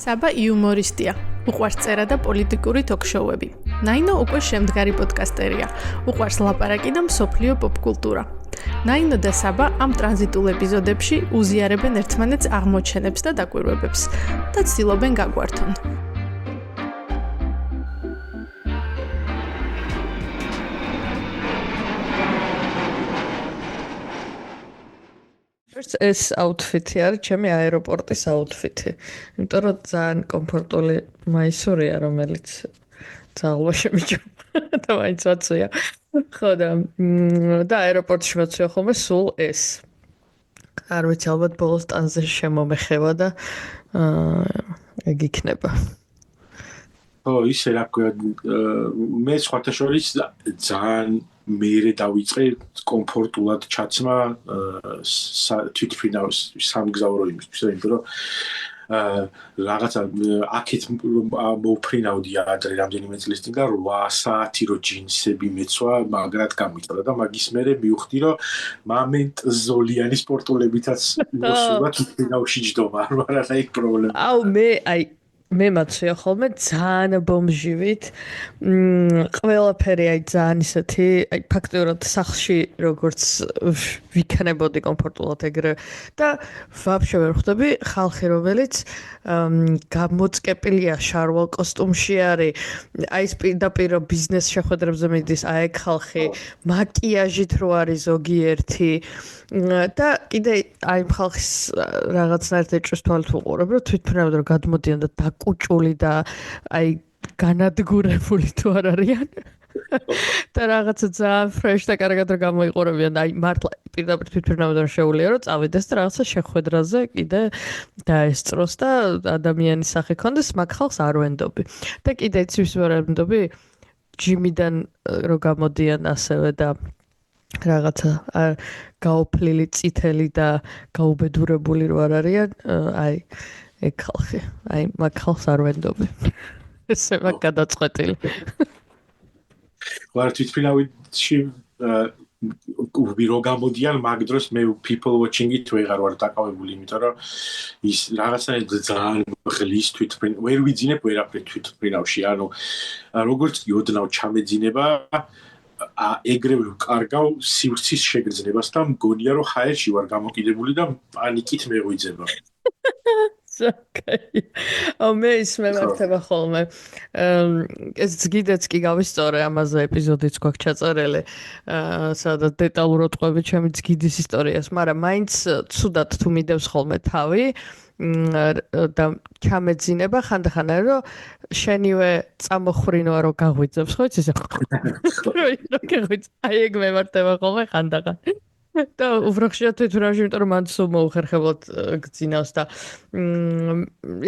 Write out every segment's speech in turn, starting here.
საბა იუმორისტია, უყვარს წერა და პოლიტიკური ток-შოუები. ნაინო უკვე შემდგარი პოდკასტერია, უყვარს ლაპარაკი და მსოფლიო პოპკულტურა. ნაინო და საბა ამ ტრანზიტულ ეპიზოდებში უზიარებენ ერთმანეთს აღმოჩენებს და დაკვირვებებს და ცდილობენ გაგვართონ. ეს აუთფიტი არის ჩემი აეროპორტის აუთფიტი. იმიტომ რომ ძალიან კომფორტული მაისურია, რომელიც ძალიან შემიჭირა და მაინც ვაცვია. ხო და აეროპორტში ვაცვია ხოლმე სულ ეს. არ ვიცი, ალბათ ბოლოს ტანზე შემომეხება და ეგ იქნება. ო, ისე რა ქვია, მე სხვათა შორის ძალიან მეერე დავიწყე კომფორტულად ჩაცმა თვითმფრინავის სამგზავრო იმისთვის, იმიტომ რომ რაღაცა აქეთ მოვფრინავდი ადრე რამდენიმე წლის წინ და 8 საათი რო ჯინსები მეცვა, მაგრად გამიწოდა და მაგის მერე მივხვდი რომ მამენტ ზოლიანი სპორტულებითაც მოსულა თვითმფრინავში ჯდომა, არა რა იქ პრობლემა. აუ მე მაცვია ხოლმე ძალიან ბომჟივით. ყველაფერი ძალიან ისეთი, ფაქტობრივად სახლში როგორც ვიქნებოდი კომფორტულად ეგრე და ვაფშე ვერ ხვდები ხალხი რომელიც გამოწკეპილია შარვალ კოსტუმში არის, აი ეს პირდაპირ ბიზნეს შეხვედრებზე მიდის, აი ეგ ხალხი მაკიაჟით რო არის ზოგიერთი და კიდე აი ხალხის რაღაცნაირად ეჭვს თვალით უყურებ, რომ თვითმფრინავად რომ გადმოდიან და დაკუჭული და აი განადგურებული თუ არ არიან და რაღაცა ძალიან ფრეშ და კარგად რომ გამოიყურებიან, აი მართლა პირდაპირ თვითმფრინავად რომ შეუძლია რომ წავიდეს და რაღაცა შეხვედრაზე კიდე დაესწროს და ადამიანის სახე ქონდეს, მაგ ხალხს არ ვენდობი. და კიდე იცი ვის ვერ ვენდობი? ჯიმიდან რომ გამოდიან ასევე და რაღაცა გაოფლილი წითელი და გაუბედურებული რო არ არიან, აი ეგ ხალხი, აი მაგ ხალხს არ ვენდობი. ესე მაგ გადაწყვეტილი. ვარ თვითმფრინავში რო გამოდიან მაგ დროს მე people watching-ით ვეღარ ვარ დაკავებული, იმიტომ რომ ის რაღაცნაირად ძალიან ღლის ვერ ვიძინებ ვერაფერ თვითმფრინავში, ანუ როგორც ოდნავ ჩამეძინება ეგრევე ვკარგავ სივრცის შეგრძნებას და მგონია რომ ჰაერში ვარ გამოკიდებული და პანიკით მეღვიძება. ოკეი. მე ის მემართება ხოლმე. ეს გიდეც კი გავისწორე, ამაზე ეპიზოდიც გვაქვს ჩაწერილი. სადაც დეტალურად ყვები ჩემი გიდის ისტორიას, მაგრამ მაინც ცუდად თუ მიდევს ხოლმე თავი და ჩამეძინება ხანდახან არის რომ შენივე წამოხრინვა რომ გაღვიძებს, ხო იცი? აი ეგ მემართება ხოლმე ხანდახან. და უბრალოდ თვითმფრინავში, იმიტომ რომ მან სულ მოუხერხებლად გძინავს და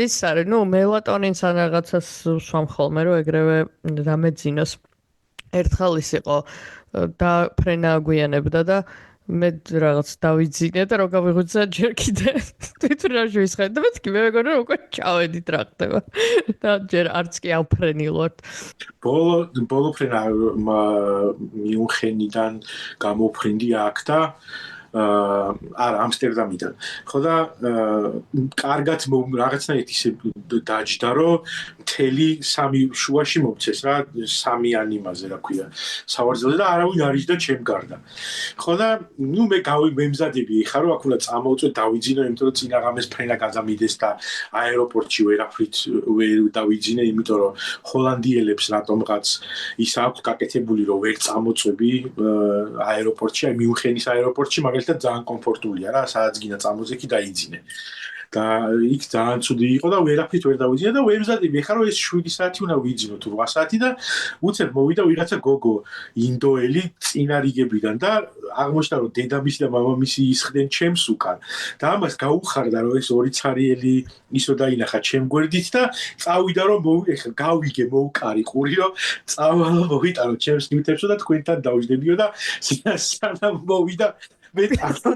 ის არის, მელატონინს ან რაღაცას სვამ ხოლმე, რომ ეგრევე დამეძინოს. ერთხელ ის იყო და ფრენა აგვიანებდა და მე რაღაც დავიძინე და რო გავიღვიძა ჯერ კიდე თვითმფრინავში ვისხარ და მეთქი მე მეგონა რომ უკვე ჩავედით რა ხდება და ჯერ არც კი ავფრენილვართ. ბოლო ფრენა მიუნხენიდან გამოფრინდი აქ და არა ამსტერდამიდან. ხო და კარგად რაღაცნაირად ისე დაჯდა რომ მთელი სამი შუაში მომცეს რა, სამიანი იმაზე რა ქვია სავარძელზე და არავინ არ იჯდა ჩემ გარდა. ხო და მე მემზადები ხარ რომ აქ უნდა წამოვწვე დავიძინო, იმიტომ რომ წინა ღამეს ფრენა გადამიდეს და აეროპორტში ვერაფრით ვერ დავიძინე, იმიტომ რომ ჰოლანდიელებს რატომღაც ის აქვს გაკეთებული რომ ვერ წამოწვევი აეროპორტში, აი მიუნხენის აეროპორტში და ძალიან კომფორტულია რა, სადაც გინდა წამოძექი და იძინე. და იქ ძალიან ცუდი იყო და ვერაფრით ვერ დავიძინე და ვემზადები ხარ რომ ეს 7 საათი უნდა ვიძინო თუ 8 საათი და უცებ მოვიდა ვიღაცა გოგო ინდოელი წინა რიგებიდან და აღმოჩნდა რომ დედამისი და მამამისი ისხდნენ ჩემს უკან და ამას გაუხარდა რომ ეს ორი ცარიელი ისო დაინახა ჩემ გვერდით და წავიდა რომ ეხლა გავიგე მოვკარი ყური რომ წავალ მოვიტანო ჩემს ნივთებსო და თქვენთან დავждებიო და სანამ მოვიდა მე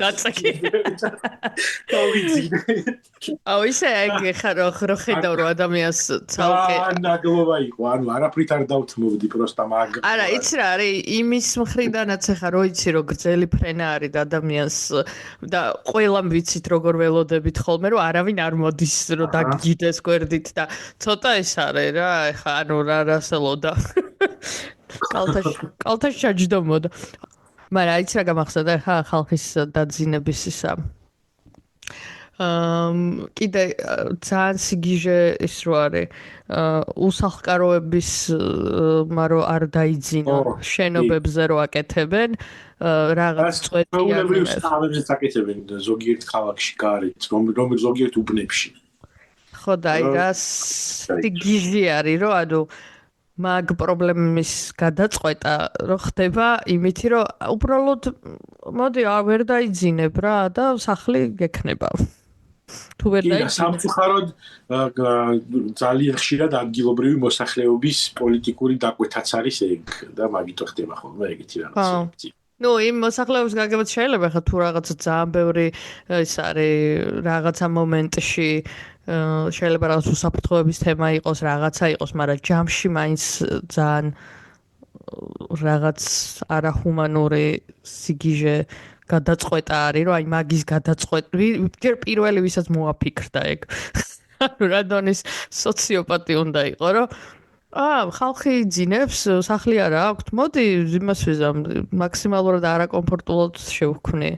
დაწაკი. დავიძინე. აუ ისე ეგ ხარო ხედავ რომ ადამიანს ცალკე ნაგლობა იყო, ანუ არაფრით არ დავთმობდი პროსტა მაგ. არა, იცი რა არის, იმის მხრიდანაც ახლა რო იცი რომ გრძელი ფრენა არის და ადამიანს და ყველამ ვიცით როგორ ველოდებით ხოლმე რომ არავინ არ მოდის რომ დაგიდეს გვერდით და ცოტა ეს არის რა, ახლა ანუ რა რასელოდა. კალთაში ჩაჯდომოდა. მაგრამ იცი რა გამახსენდა ხა ხალხის დაძინების ისა კიდე ძალიან სიგიჟე ის რო არის უსახლკაროების მარო არ დაიძინონ შენობებზე რო აკეთებენ რაღაც წვეტიანებს თავებზე აკეთებენ ზოგიერთ ქალაქში გარეთ რომ ზოგიერთ უბნებში ხო და აი რა სიგიჟე არის რომ ანუ მაგ პრობლემის გადაწყვეტა რო ხდება იმითი რომ უბრალოდ მოდი ვერ დაიძინებ რა და სახლი გექნება თუ ვერ დაიძინებ სამწუხაროდ ძალიან ხშირად ადგილობრივი მოსახლეობის პოლიტიკური დაკვეთაც არის ეგ და მაგით ხდება ხოლმე ეგეთი რაღაცა ნუ იმ მოსახლეობის გაგებაც შეიძლება ხა თუ რაღაცა ძალიან ბევრი ის არის რაღაცა მომენტში შეიძლება რაღაც უსაფრთხოების თემა იყოს, რაღაცა იყოს, მაგრამ ჯამში მაინც ძალიან რაღაც არაჰუმანური სიგიჟე გადაწყვეტა არის, რომ აი მაგის გადაწყვეტი ჯერ პირველი ვისაც მოაფიქრდა ეგ. ანუ რა დონის სოციოპატი უნდა იყო, რომ ხალხი ძინებს, სახლი არა აქვთ, მოდი იმას ვიზამ, მაქსიმალურად არაკომფორტულად შევქმნი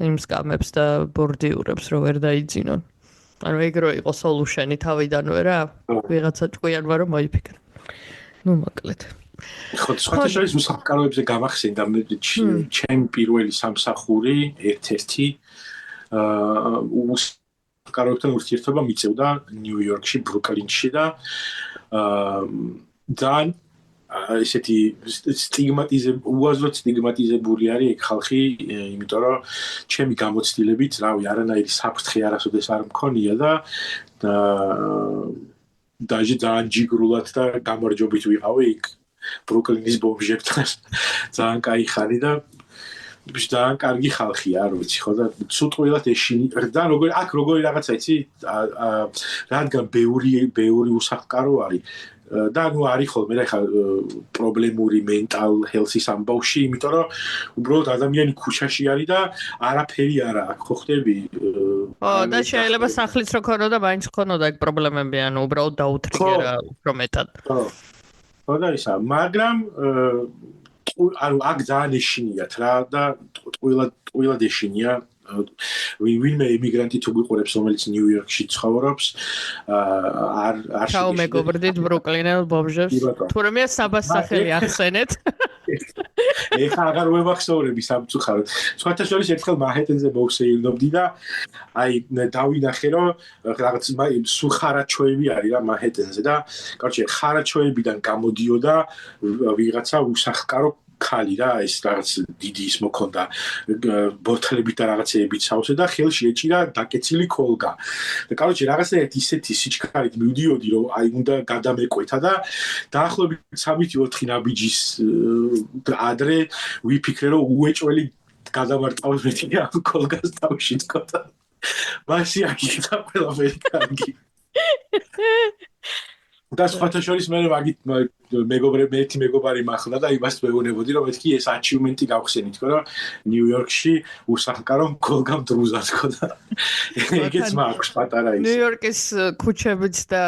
იმ სკამებს და ბორდიურებს, რომ ვერ დაიძინონ. ანუ ეგ რო იყო სოლუშენი თავიდანვე რა ვიღაცა ჭკვიანმა რომ მოიფიქრა. ნუ მოკლედ. ხო, სხვათაშორის უსახლკაროებზე გამახსენდა მე ჩემი პირველი სამსახური ერთ-ერთი უსახლკაროებთან ურთიერთობა მიწევდა ნიუ-იორკში, ბრუკლინში და ძალიან ესეთი უაზროდ სტიგმატიზებული არის ეგ ხალხი, იმიტომ რომ ჩემი გამოცდილებით, რავი, არანაირი საფრთხე არასოდეს არ მქონია და დაჟე ძალიან ჯიგრულად და გამარჯვებით ვიყავი იქ ბრუკლინის ბომჟებთან. ძალიან კაი ხარი და ძალიან კარგი ხალხია, არ ვიცი ხო და ცუდყვილად ეშინი და როგორი რაღაცა იცი, რადგან ბევრი უსახლკარო არის და ნუ არის ხოლმე რა ხა პრობლემური mental health-ის ამბავში, იმიტომ რომ უბრალოდ ადამიანი ქუჩაში არის და არაფერი არა აქვს, ხო ხდები? და შეიძლება სახლიც რო ქონოდა, მაინც ქონოდა ეგ პრობლემები, ანუ უბრალოდ დაუთრიგერა უფრო მეტად. ხო და ისა, მაგრამ ანუ აქ ძალიან ეშინიათ რა და ტყუილად ეშინია ვინმე იმიგრანტი თუ გიყურებს რომელიც ნიუ-იორკში ცხოვრობს არ მეგობრდით ბრუკლინელ ბომჟებს თურმე საბას სახელი ახსენეთ ეხა აღარ ვემახსოვრები სამწუხაროდ სხვათაშორის ერთხელ მანჰეტენზე მოვსეირნობდი და აი დავინახე რომ რაღაც სულ ხარაჩოები არის რა მანჰეტენზე და კარჩე ხარაჩოებიდან გამოდიოდა ვიღაცა უსახლკარო ხალი რა ეს რაღაც დიდი ის მოქონდა ბოთლებით და რაღაცეებით სავსე და ხელში ეჭირა დაკეცილი კოლგა და კაროჩე რაღაცა ისეთი სიჩქარით მივდიოდი რომ აი უნდა გადამეკვეთა და დაახლოებით 3-4 ნაბიჯის ადრე ვიფიქრე რომ უეჭველი გადამარტყავს მეტი ამ კოლგას თავში თქო მასი აქითა ყველაფერი კარგი და სხვათაშორის მე მაგით მეგობრები მეგობარი მახლა და იმას ვეუბნებოდი რომ მეთქი ეს achievement-ი გავხსენით თქო რომ ნიუ-იორკში უსახლკარო კოლგამ დრუზა თქო და ეგეც მაქვს პატარა ის ნიუ-იორკის ქუჩებიც და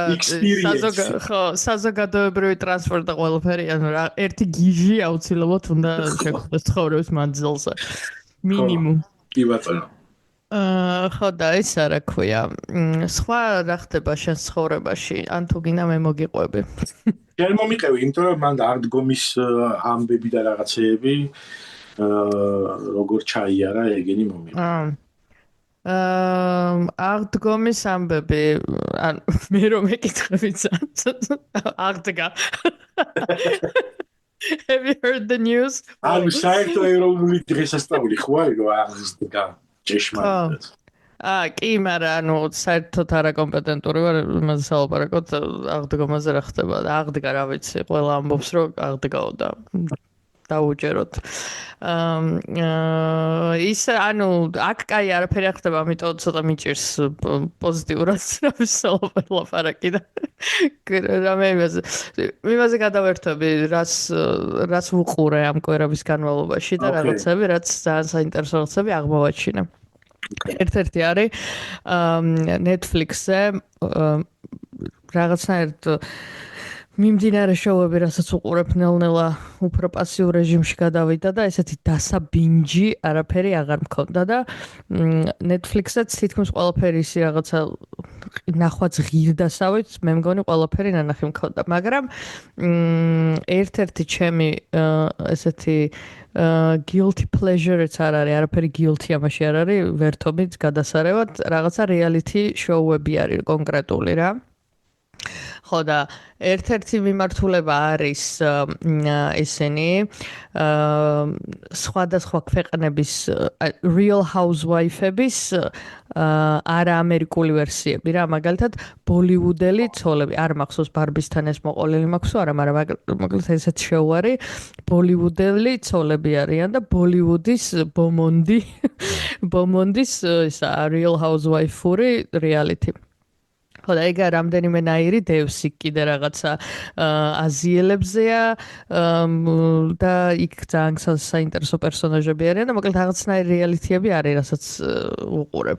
საზოგადოებრივი ტრანსპორტი და ყველაფერი ანუ რა ერთი გიჟი აუცილებლად უნდა შეხვდეს ცხოვრების მანძილზე მინიმუმ კი ბატონო ხო და ეს რა ქვია სხვა რა ხდება შენ ცხოვრებაში ან თუ გინდა მე მოგიყვები შენ მომიყევი იმიტომ რომ მან აღდგომის ამბები და რაღაცეები როგორ ჩაიარა ეგენი მომიყვა აღდგომის ამბები ან მე რომ მეკითხები აღდგა Have you heard the news? ანუ საერთო ეროვნული დღესასწაული ხო არის რომ აღდგა ჭეშმარიტად. კი, მაგრამ ანუ საერთოდ არაკომპეტენტური ვარ იმაზე სალაპარაკოთ აღდგომაზე რა ხდება და აღდგა რა ვიცი, ყველა ამბობს რომ აღდგაო და დაუჯეროთ. ის ანუ აქ კაი არაფერი არ ხდება, ამიტომ ცოტა მიჭირს პოზიტიურად ლაპარაკი და რამე იმაზე გადავერთები, რაც ვუყურე ამ კვირების განმავლობაში და რაღაცები, რაც ძალიან საინტერესო რაღაცები აღმოვაჩინე. ერთ-ერთი არის Netflix-ზე რაღაცნაირად მიმდინარე შოუები, რასაც უყურებ ნელ-ნელა უფრო პასიურ რეჟიმში გადავიდა და ესეთი დასაბინჯი არაფერი აღარ მქონდა და Netflix-აც თითქმის ყველაფერი ისი რაღაცა ნახვაც ღირდასავით, მე მგონი ყველაფერი ნანახი მქონდა, მაგრამ ერთ-ერთი ჩემი ესეთი guilty pleasure-იც არ არის, არაფერი guilty ამაში არ არის, ვერთობით გადასარევად, რაღაცა reality show-ები არის კონკრეტული რა. ხო და ერთ-ერთი მიმართულება არის ესენი სხვადასხვა ქვეყნების real housewife-ების არაამერიკული ვერსიები რა, მაგალითად ბოლივუდელი ცოლები, არ მახსოვს ბარბისთან ეს მოყოლილი მაქვს თუ არა, მაგრამ მაგალითად ესეთი შოუ არის, ბოლივუდელი ცოლები არიან და ბოლივუდის ბომონდის ისა real housewife-ური reality. ხო და ეგ რამდენიმე ნაირი დევსი კიდე რაღაცა აზიელებზეა და იქ ძალიან საინტერესო პერსონაჟები არიან და მოკლედ რაღაცნაირი რეალიტიები არის, რასაც უყურებ.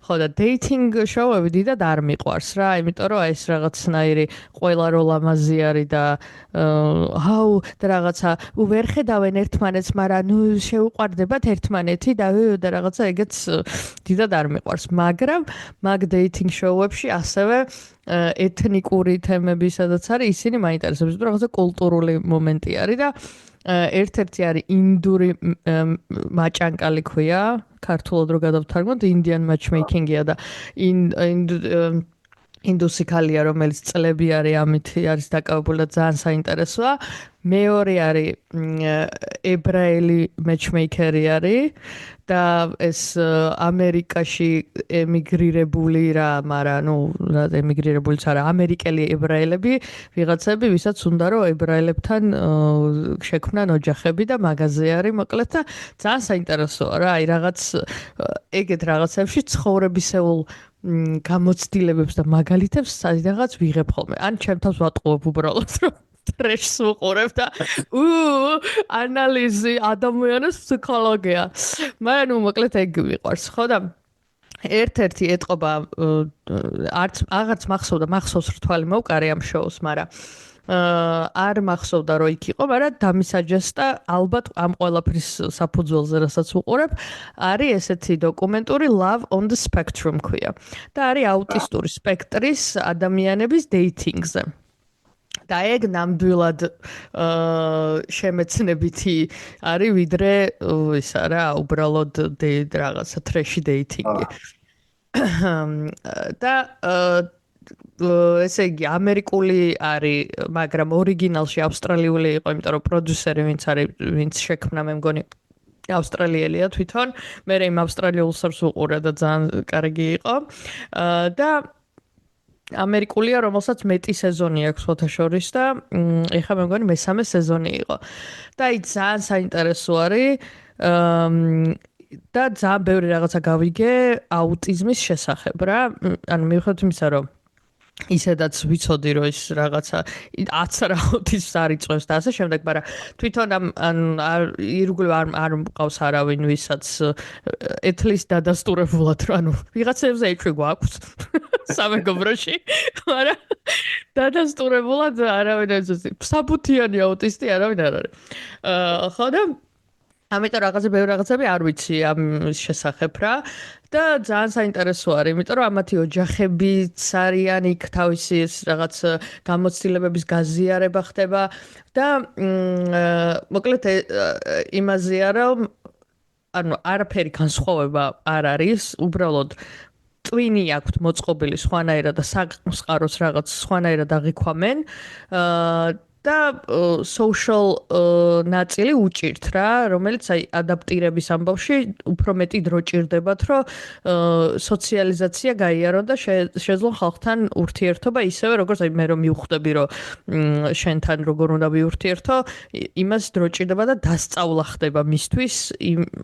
ხო და dating show-ები დიდად არ მიყვარს რა, იმიტომ რომ ეს რაღაცნაირი ყველა რო ლამაზი არის და და რაღაცა ვერ ხედავენ ერთმანეთს, მაგრამ ნუ შეუყვარდებათ ერთმანეთი და რაღაცა ეგეც დიდად არ მიყვარს, მაგრამ მაგ dating show-ებში ასევე ეთნიკური თემები სადაც არის, ისინი მაინტერესებს, თუ რაღაცა კულტურული მომენტი არის და ერთ-ერთი არის ინდური მაჭანკალი ქვია, ქართულად რო გადავთარგმნოთ, Indian matchmaking-ია და ინდუსი ქალია, რომელიც წლები არის ამით არის დაკავებული და ძალიან საინტერესოა. მეორე არის ებრაელი matchmaker-ი არის და ეს ამერიკაში ემიგრირებული რა, მაგრამ ნუ რა ემიგრირებულიც არა, ამერიკელი ებრაელები, ვიღაცები, ვისაც უნდა რომ ებრაელებთან შექმნან ოჯახები და მაღაზია არის, მოკლედ და ძალიან საინტერესოა რა, აი რაღაც ეგეთ რაღაცებში ცხოვრებისეულ გამოცდილებებს და მაგალითებს სადღაც ვიღებ ხოლმე. ან ჩემთავს ვატყუებ უბრალოდ რომ ტრეშს ვუყურებ და ანალიზი ადამიანის ფსიქოლოგია. მაგრამ ნუ მოკლედ ეგ მიყვარს, ხო და ერთ-ერთი ეტყობა აღარც მახსოვს რთვალი მოვკარე ამ შოუს, მაგრამ არ მახსოვდა რომ იქ იყო, მაგრამ დამისაჯესტა ალბათ ამ ყველაფრის საფუძველზე, რასაც ვუყურებ, არის ესეთი დოკუმენტური Love on the Spectrum ქვია. და არის აუტისტური სპექტრის ადამიანების dating-ზე. და ეგ ნამდვილად შემეცნებითი არის, ვიდრე ისა რა, უბრალოდ რაღაცა ტრეში დეითინგი. და ესე იგი ამერიკული არის, მაგრამ ორიგინალში ავსტრალიული იყო, იმიტომ რომ პროდიუსერი ვინც შექმნა, მე მგონი ავსტრალიელია თვითონ, მე იმ ავსტრალიულს ვუყურე და ძალიან კარგი იყო. და ამერიკულია, რომელსაც მეტი სეზონი აქვს ფოთაშორის და ეხლა მე მგონი მესამე სეზონი იყო. და აი ძალიან საინტერესო არის და ძალიან ბევრი რაღაცა გავიგე აუტიზმის შესახებ რა. ანუ მივხვდით იმისა, რომ ისედაც ვიცოდი რომ ის რაღაცა 10 რა აუტიზმს არ იწვევს და ასე შემდეგ, მაგრამ თვითონ ირგვლივ არ მყავს არავინ, ვისაც ეთლის დადასტურებულად, რომ ანუ ვიღაცებზე ეჭვი გვაქვს სამეგობროში, მაგრამ დადასტურებულად არავინ არ იცის. საბუთიანი აუტისტი არავინ არ არის. ხო და ამიტომ ბევრი რაღაცები არ ვიცი ამ შესახებ რა და ძალიან საინტერესო არის, იმიტომ რომ ამათი ოჯახებიც არიან იქ თავისი ეს რაღაც გამოცდილებების გაზიარება ხდება და მოკლედ იმაზეა რომ ანუ არაფერი განსხვავება არ არის, უბრალოდ ტვინი აქვთ მოწყობილი სხვანაირად და საყროს რაღაც სხვანაირად აღიქვამენ და social ნაწილი უჭირთ რა, რომელიც აი ადაპტირების ამბავში უფრო მეტი დრო ჭირდებათ, რომ სოციალიზაცია გაიარონ და შეძლონ ხალხთან ურთიერთობა ისევე როგორც აი მე რომ მივხვდები რომ შენთან როგორ უნდა ვიურთიერთო, იმას დრო ჭირდება და დასწავლა ხდება მისთვის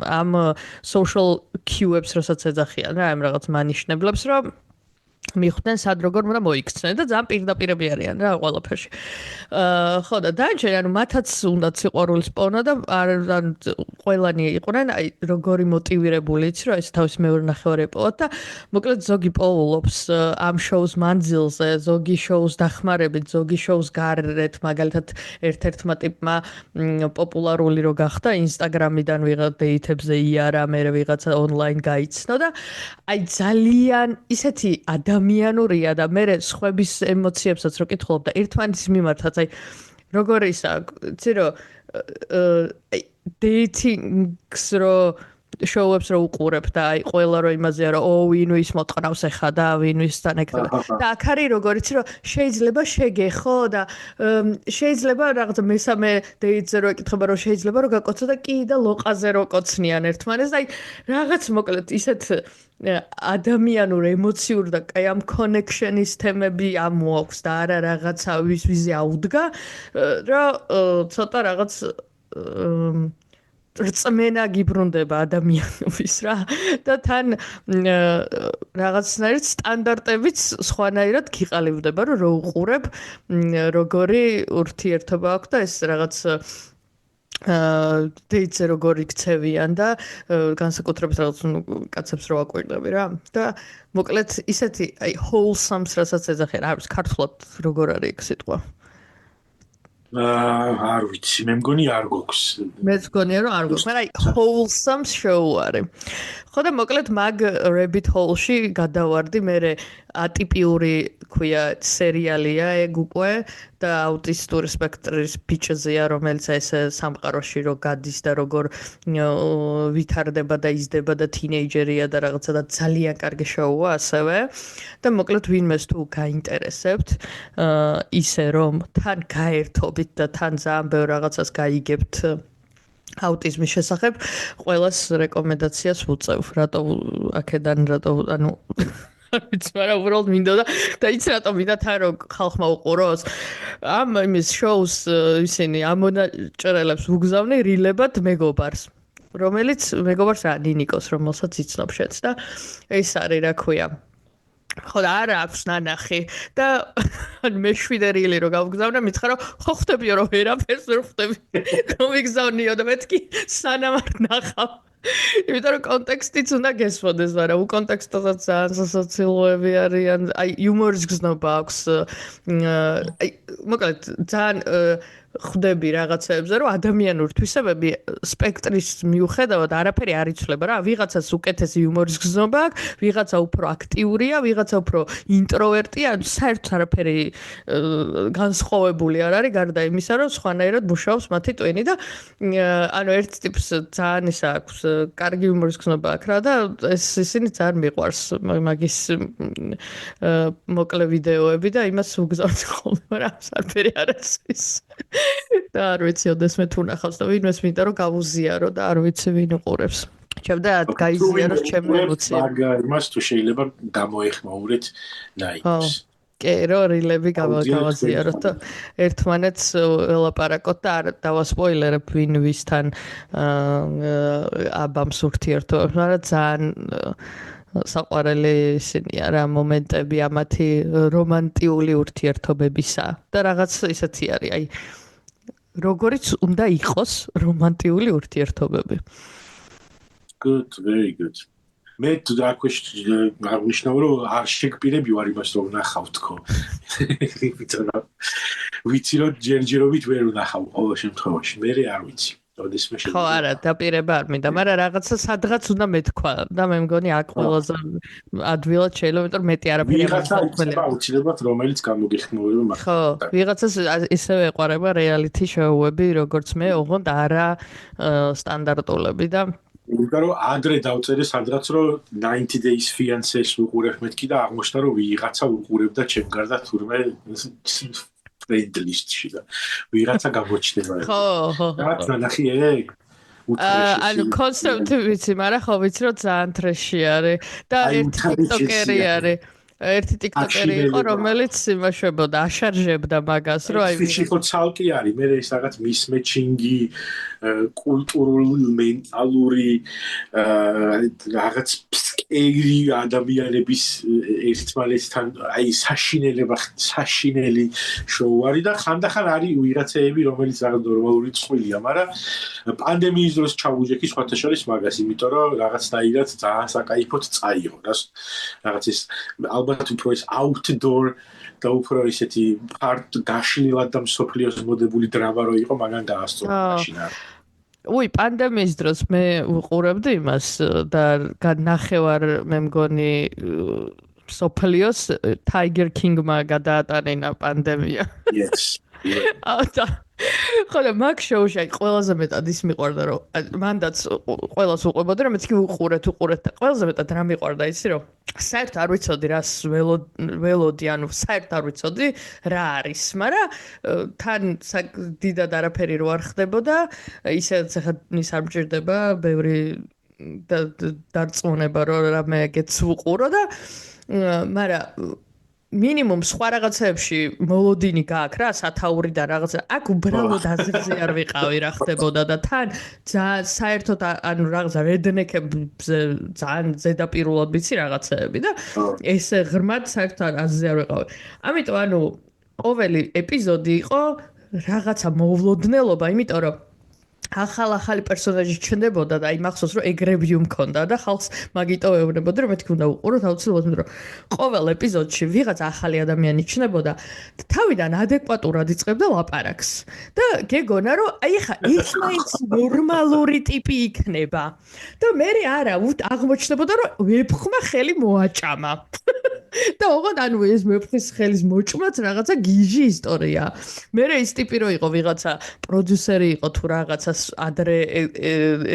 ამ social cue-ებს რასაც ეძახიან რა, ამ რაღაც მანიშნებლებს, რომ მიხვდნენ სად როგორ უნდა მოიქცნენ და ძალიან პირდაპირები არიან რა ყველაფერში. ხო და დანარჩენი ანუ მათაც უნდათ სიყვარულის პოვნა და ყველანი იყვნენ აი როგორი მოტივირებული იცი რომ ეს თავის მეორე ნახევარი პოვოთ და მოკლედ ზოგი პოულობს ამ შოუს მანძილზე, ზოგი შოუს დახმარებით, ზოგი შოუს გარეთ, მაგალითად ერთ-ერთმა ტიპმა პოპულარული რო გახდა ინსტაგრამიდან ვიღაც დეითებზე იარა, მე ვიღაცა ონლაინ გაიცნო და აი ძალიან ისეთი ადამიანურია და მე სხვების ემოციებსაც რო კითხულობ და ერთმანეთის მიმართაც აი როგორ ისა იცი რომ დეითინგს რო შოუებს რო უყურებ და აი ყველა რო იმაზეა რომ ვინ ვის მოტყნავს ახლა და ვინ ვისთან ეკრება და აქ არის როგორ იცი რომ შეიძლება შეგეხო და შეიძლება რაღაცა მესამე დეითზე რო ეკითხება რომ შეიძლება რომ გაკოცო და კი და ლოყაზე რო კოცნიან ერთმანეს და აი რაღაც მოკლედ ისეთ ადამიანურ ემოციურ და კაი ამ კონექშენის თემები ამოაქვს და არა რაღაცა ვიზე აუდგა რომ ცოტა რაღაც რწმენა გიბრუნდება ადამიანობის რა და თან რაღაცნაირად სტანდარტებიც სხვანაირად გიყალიბდება რომ რო უყურებ როგორი ურთიერთობა აქვს და ეს რაღაც დეითზე როგორ იქცევიან და განსაკუთრებით რაღაც კაცებს რო აკვირდები რა და მოკლედ ისეთი აი wholesome-ს რასაც ეძახიან არის ქართულად როგორ არის ეგ სიტყვა არ ვიცი მე მგონი არ გვაქვს მეც მგონია რომ არ გვაქვს მაგრამ აი wholesome show არის ხო და მოკლედ მაგ rabbit hole-ში გადავარდი მე ატიპიური ქვია სერიალია ეგ უკვე და აუტისტური სპექტრის ბიჭზეა რომელიც ეს სამყაროში რო გადის და როგორ ვითარდება და იზრდება და თინეიჯერია და რაღაცა და ძალიან კარგი შოუა ასევე და მოკლედ ვინმეს თუ გაინტერესებთ ისე რომ თან გაერთობით და თან ძალიან ბევრ რაღაცას გაიგებთ აუტიზმის შესახებ ყველას რეკომენდაციას ვუწევ რატო აქედან რატო ანუ ვიცი მაგრამ უბრალოდ მინდოდა და იცი რატომ მინდა თან რომ ხალხმა უყუროს ამ იმის შოუს ისინი ამონაჭრელებს უგზავნე რილებად მეგობარს რომელიც მეგობარს რა ნინიკოს რომელსაც იცნობ შენს და ეს არის რა ქვია ხო და არა აქვს ნანახი და მე შვიდერილი რომ გავგზავნე მითხრა რომ ხო ხვდებიო რომ ვერაფერს ვერ ხვდები რომ ვიგზავნიო და მეთქი სანამ არ ნახავ იმიტომ რომ კონტექსტიც უნდა გესმოდეს მაგრამ უკონტექსტოსაც ძალიან სასაცილოები არიან აი იუმორის გზნობა აქვს აი მოკლედ ძალიან ხვდები რაღაცეებზე რომ ადამიანური თვისებები სპექტრის მიუხედავად არაფერი არ იცვლება რა ვიღაცას უკეთესი იუმორის გზნობა აქვს ვიღაცა უფრო აქტიურია ვიღაცა უფრო ინტროვერტია საერთოდ არაფერი განსხვავებული არ არის გარდა იმისა რომ სხვანაირად მუშაობს მათი ტვინი და ანუ ერთ ტიპს ძალიან ისა აქვს კარგი იუმორის გზნობა აქვს რა და ეს ისინი ძალიან მიყვარს მაგის მოკლე ვიდეოები და იმას უგზავნით ხოლმე მაგრამ არაფერი არ არის და არ ვიცი ოდესმე თუ ნახავს და ვინმეს მინდა რომ გავუზიარო და არ ვიცი ვინ უყურებს ჩემდა გაიზიაროს ჩემი ემოციები მაგრამ იმას თუ შეიძლება გამოეხმაურეთ ნაიკს კი რო რილები გავაზიაროთ და ერთმანეთს ველაპარაკოთ და არ დავასპოილერებ ვინ ვისთან აბამს ურთიერთობებს მაგრამ ძალიან საყვარელი ისინია რა მომენტები ამათი რომანტიული ურთიერთობებისა და რაღაც ისეთი არის აი როგორიც უნდა იყოს რომანტიული ურთიერთობები good very good მე თუ აღნიშნავ რომ არ შეგპირები ვარ იმას რომ ნახავ თქო ვიცი რომ ჯერჯერობით ვერ ნახავ ყოველ შემთხვევაში მე არ ვიცი ხო არა დაპირება არ მინდა მაგრამ რაღაცა სადღაც უნდა მეთქვა და მე მგონი აქ ყველაზე ადვილად შეიძლება იმიტომ მეტი არაფერი არ მოხდება აუცილებლად რომელიც გამოგიხმაურება მაგ ხო ვიღაცას ისევე ეყარება რეალიტი შოუები როგორც მე ოღონდ არა სტანდარტულები და იმიტომ რომ ადრე დავწერე სადღაც რომ 90 days fiancé-ს უყურებ მეთქი და აღმოჩნდა რომ ვიღაცა უყურებდა ჩემ გარდა თურმე friend list-ში და ვიღაცა გამოჩნდება. ხო, ხო. რაც ნახე ეგ ანუ კონსეპტი ვიცი, მაგრამ ხო ვიცი რომ ძალიან ტრეში არის და ერთი ტიკტოკერი არის. ერთი ტიკტოკერი იყო, რომელიც იმაშებოდა, აშარჟებდა მაგას, რომ აი ვიცი ხო ცალკე არის, მე ეს რაღაც მისმეჩინგი, კულტურული, მენტალური რაღაც ფსკერი ადამიანების ერთმანეთთან აი საშინელი შოუ არის და ხანდახან არის ვიღაცეები, რომელიც რაღაც ნორმალური წვილია, მაგრამ პანდემიის დროს ჩავუჯექი სხვათა შორის მაგას, იმიტომ რომ რაღაცნაირად ძალიან საკაიფოდ წაიღო და რაღაც ეს ალბათ უფრო ეს outdoor და უფრო ისეთი ფარტ გაშლილად და მსოფლიოს მოდებული დრამა რო იყო, მაგან დაასწრო მაშინ. უი, პანდემიის დროს მე ვუყურებდი იმას და განახევარ მე მგონი მსოფლიოს Tiger King-მა გადაატანინა პანდემია. Yes. ხო და მაგ შოუში აი ყველაზე მეტად ის მიყვარდა რომ მანდაც ყველას უყვებოდი რომ მეც კი უყურეთ და ყველაზე მეტად რა მიყვარდა იცი რომ საერთოდ არ ვიცოდი რას ველოდი ანუ საერთოდ არ ვიცოდი რა არის მაგრამ თან დიდად არაფერი რო არ ხდებოდა ისედაც ახლა ის არ მჭირდება ბევრი დარწმუნება რომ რამე ეგეც უყურო და მაგრამ მინიმუმ სხვა რაღაცებში მოლოდინი გაქვს რა სათაური და რაღაცა აქ უბრალოდ აზრზე არ ვიყავი რა ხდებოდა და თან ძალიან საერთოდ ანუ რაღაცა რედნეკებზე ძალიან ზედაპირულად ვიცი რაღაცეები და ეს ღრმად საერთოდ აზრზე არ ვიყავი ამიტომ ანუ ყოველი ეპიზოდი იყო რაღაცა მოვლოდნელობა იმიტომ რომ ახალი პერსონაჟი ჩნდებოდა და აი მახსოვს რომ ეგრევიუ მქონდა და ხალხს მაგიტო ეუბნებოდა რომ მეთქი უნდა უყუროთ აუცილებლად იმიტომ რომ ყოველ ეპიზოდში ვიღაც ახალი ადამიანი ჩნდებოდა და თავიდან ადეკვატურად იწყებდა ლაპარაკს და გეგონა რომ აი ხა ეს მაინც ნორმალური ტიპი იქნება და მე არა აღმოჩნდებოდა რომ ვეფხმა ხელი მოაჭამა და ოღონდ ანუ ეს მეფხის ხელის მოჭმაც რაღაცა გიჟი ისტორია. მე ის ტიპი რო იყო ვიღაცა პროდიუსერი იყო თუ რაღაცა ადრე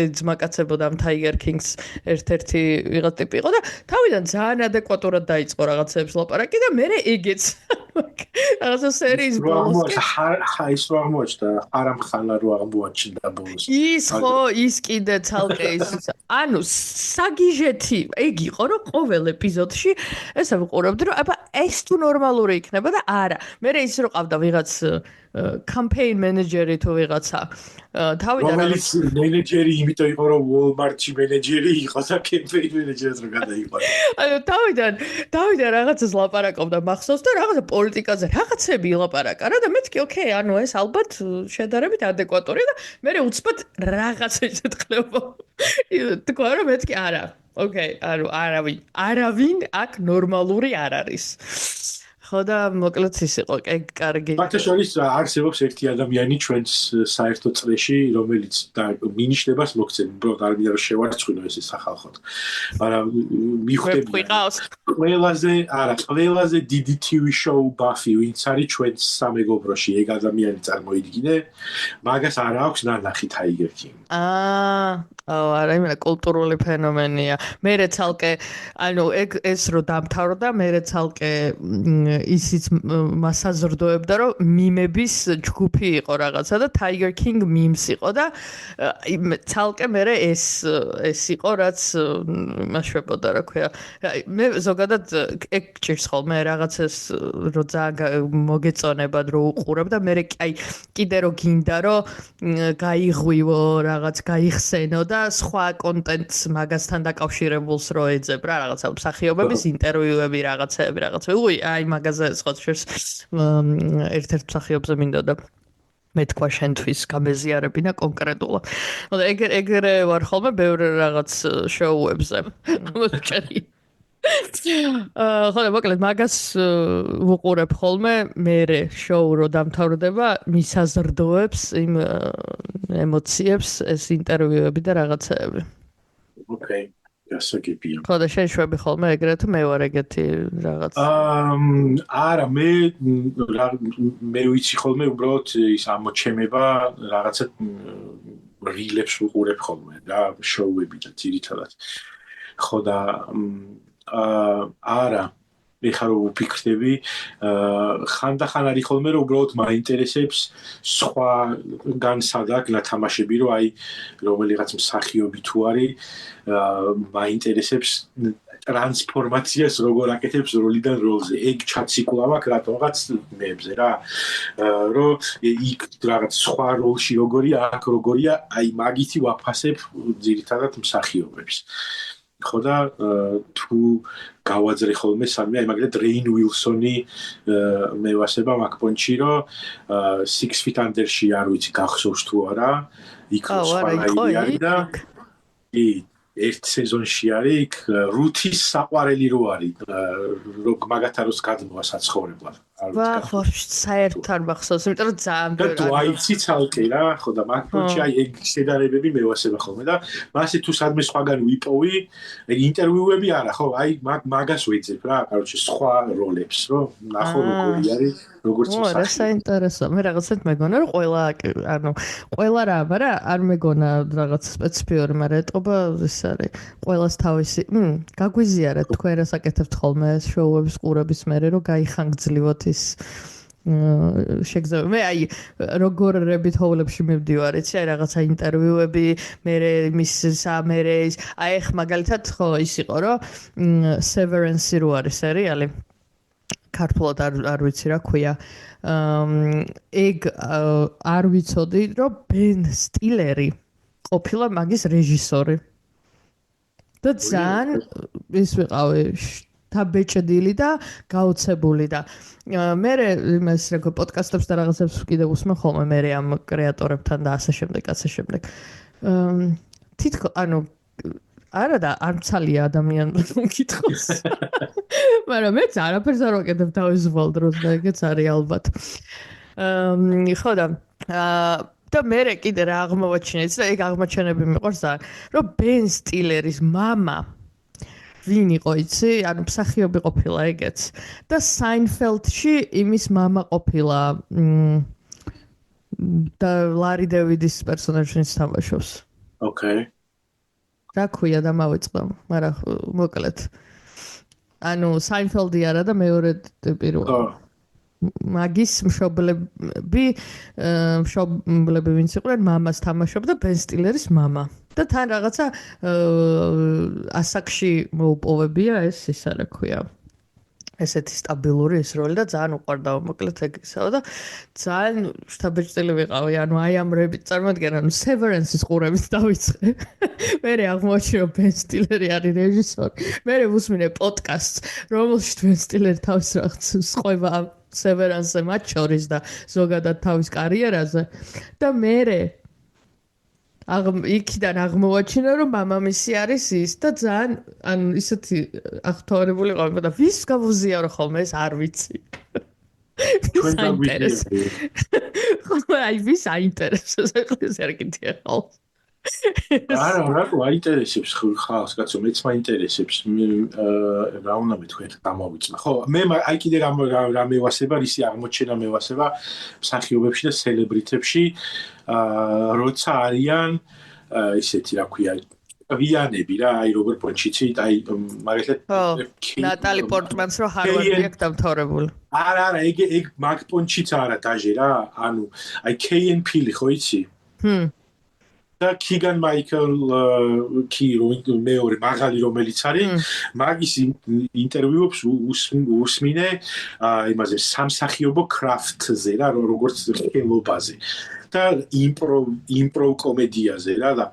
ეძმაკაცებოდა ამ Tiger Kings ერთ-ერთი ვიღაც ტიპი იყო და თავიდან ძალიან ადეკვატურად დაიწყო რაღაცებს ლაპარაკი და მე ეგეც რაღაცა სერიის ბოლოს ის რო აღმოჩნდა არამხანა რო აღმოაჩნდა ბოლოს. ის ხო ის კიდე ცალკე ის ანუ საგიჟეთი ეგ იყო რომ ყოველ ეპიზოდში ესა ვიყურებდი რომ აბა ეს თუ ნორმალური იქნება და არა მე ის რო ყავდა ვიღაც campaign manager-ი თუ ვიღაცა თავიდან რომელიც მენეჯერი იმიტომ იყო რომ Walmart-ში მენეჯერი იყო და campaign manager-ს რო გადაიყვანა. ანუ თავიდან რაღაცას ლაპარაკობდა მახსოვს და რაღაცა პოლიტიკაზე რაღაცები ლაპარაკა რა და მეთქი ოკეი ანუ ეს ალბათ შედარებით ადეკვატურია და მე უცბად რაღაცა ისეთ ხდება. თქვა რომ მეთქი არა ოკეი ანუ არავინ აქ ნორმალური არ არის. ხო და მოკლედ ის იყო კარგი. მათ შორის არსებობს ერთი ადამიანი ჩვენს საერთო წრეში, რომელიც მინიშნებას მოგცემ, უბრალოდ არ მინდა რომ შევარცხინო ეს სახალხოდ. მაგრამ მიხვდები ყველაზე დიდი TV show Buffy, ვინც არის ჩვენს სამეგობროში, ეგ ადამიანი წარმოიდგინე, მაგას არ აქვს ნანახი Tiger King. არა იმენა კულტურული ფენომენია. მე ცალკე ანუ ეს რო დამთავრდა, მე ცალკე ისიც მასაზრდოებდა რომ მიმების ჯგუფი იყო რაღაცა და Tiger King memes იყო და ცალკე მე ეს იყო რაც მასშებოდა რა ქვია მე ზოგადად ეგ ჭირს ხოლმე რაღაცას რო ძალიან მოგეწონებად რო უყურებ და მე აი კიდე რო გინდა რომ გაიღვივო რაღაც გაიხსენო და სხვა კონტენტს მაგასთან დაკავშირებულს რო ეძებ რა რაღაცა მსახიობების ინტერვიუები რაღაცეები უი აი მაგაზე სხვა შეს ერთ-ერთ მსახიობზე მინდოდა მე თქვა შენთვის გამეზიარებინა კონკრეტულად. ხო და ეგრე ვარ ხოლმე ბევრ რაღაც შოუებზე. მოჭერი. ხო და მოკლედ მაგას ვუყურებ ხოლმე მე შოუ რო დამთავრდება მისაზრდოებს იმ ემოციებს ეს ინტერვიუები და რაღაცეები. ოკეი. გასაგებია. ხო და შენ შვები ხოლმე ეგრე თუ მე ვარ ეგეთი რაღაც. არა მე ვიცი ხოლმე უბრალოდ ის ამოჩემება რაღაცა რილებს ვუყურებ ხოლმე და შოუები და ძირითადად. ხო და არა ეხლა რო ვფიქრდები, ხანდახან არის ხოლმე რომ უბრალოდ მაინტერესებს სხვა განსადაგლა თამაშები, რომ აი რომელიღაც მსახიობი თუ არის, მაინტერესებს ტრანსფორმაციას როგორ აკეთებს როლიდან როლზე. ეგ ჩაციკლა მაქვს რატომღაც მეებზე რა. რომ იქ რაღაც სხვა როლში როგორია, აქ როგორია, აი მაგითი ვაფასებ ძირითადად მსახიობებს. ხო და თუ გავაძრე ხოლმე სამი, აი მაგალითად რეინ უილსონი მევასება მაგპონჩი, რომ Six Feet Under-ში არ ვიცი გახსოვს თუ არა, იქ სხვა არის და ერთ სეზონში არის იქ რუთის საყვარელი რო არის, რომ მაგათაროს გადმოვა საცხოვრებლად. ვა, ხო, საერთოდ არ მახსოვს, იმიტომ რომ ძალიან ბევრი. და ვაიცი ცალკე რა, ხო და მაგპონჩი აი ეგ შედარებები მევასება ხოლმე და მასე თუ სადმე სხვაგან ვიპოვი, ეგ ინტერვიუები არა, ხო, აი მაგას ვეძებ რა, კაროჩე სხვა როლებს, რომ ნახო როგორი არის, როგორც მსახიობი. რა საინტერესო. მე რაღაცეთ მეგონა რომ ყველა რა, მაგრამ არ მეგონა რაღაც სპეციფიური, მაგრამ ეტყობა ეს არის ყველას თავისი. გაგვიზიარეთ თქვენ რას აკეთებთ ხოლმე შოუების ყურების მერე რომ გაიხანგძლივოთ ის შეგზავნა. მე აი როგორ რებით ჰოულებში მივდივარ, იცი, აი რაღაცა ინტერვიუები, მერე მის სამერეს, აი ხ მაგალითად ხო ის იყო რომ Severance რო არის სერიალი. ქართულად არ ვიცი რა ქვია. ეგ არ ვიცოდი რომ ბენ სტილერი ყოფილა მაგის რეჟისორი. და ძალიან ის ვიყავი დაბეჭდილი და გაოცებული და მე იმას რა პოდკასტებს და რაღაცებს კიდევ უსმენ ხოლმე მე ამ კრეატორებთან და ასე შემდეგ. თითქოს ანუ არა და არ მცალია ადამიანს მკითხოს. მაგრამ მეც არაფერს არ ვაკეთებ თავისუფალ დროს და ეგეც არის ალბათ. ხო და მე კიდე რა აღმოვაჩინეთ და ეგ აღმოჩენები მიყვარს ძალიან, რომ ბენ სტილერის мама ვინ იყო იცი? ანუ მსახიობი ყოფილა ეგეც. და საინფელდში იმის мама ყოფილა და ლარი დევიდის პერსონაჟს თამაშობს. ოკეი. რა ქვია და მავიწყდა, მაგრამ მოკლედ. ანუ საინფელდი არა და მეორე პირველი. მაგის მშობლები ვინც იყვნენ, მამას თამაშობდა ბენ სტილერის мама. და თან რაღაცა ასაკში მოუპოვებია ის რა ქვია. ესეთი სტაბილური ის როლი და ძალიან უყვარდა მოკლედ ეგ ისაა და ძალიან შთაბეჭდილი ვიყავი. ანუ აი ამ რებით წარმოადგენ, ანუ Severance-ის ყურებით დავიწყე. მე აღმოაჩინე ბენ სტილერი არის რეჟისორი. მე ვუსმინე პოდკასტს, რომელშიც ბენ სტილერი თავის რაღაც სხვება Severance-ზე მათ შორის და ზოგადად თავის კარიერაზე და მე იქიდან აღმოვაჩინა რომ მამამისი არის ის და ძალიან ანუ ისეთი აღთვალებული ყავი და ვის გავუზიარო ხოლმე ეს არ ვიცი. ჩვენ დაგვიძიებთ. ხო აი ვის აინტერესებს ეს არ კიდია ხოლმე. არა, რატო აინტერესებს ხალხს, კაცო, მეც მაინტერესებს. რა უნდა მეთქვი, გამოვიწნა. ხო, მე აი კიდე რა მევასება, ისი აღმოჩენა მევასება მსახიობებში და სელებრიტებში, როცა არიან ისეთი, რა ქვია, ვიანები რა, აი როგორ პონჩიცი, აი მაგალითად ნატალი პორტმანს რო ჰარვარდი აქვს დამთავრებული. არა, ეგ მაგ პონჩიც არა დაჟე რა, ანუ აი KNP-ი ხო იცი? და კიგან მაიკლ მეორე მაღალი რომელიც არის მაგის ინტერვიუებს უსმინე იმაზე სამსახიობო კრაფტზე რა როგორც ხელობაზე და იმპროვ კომედიაზე რა და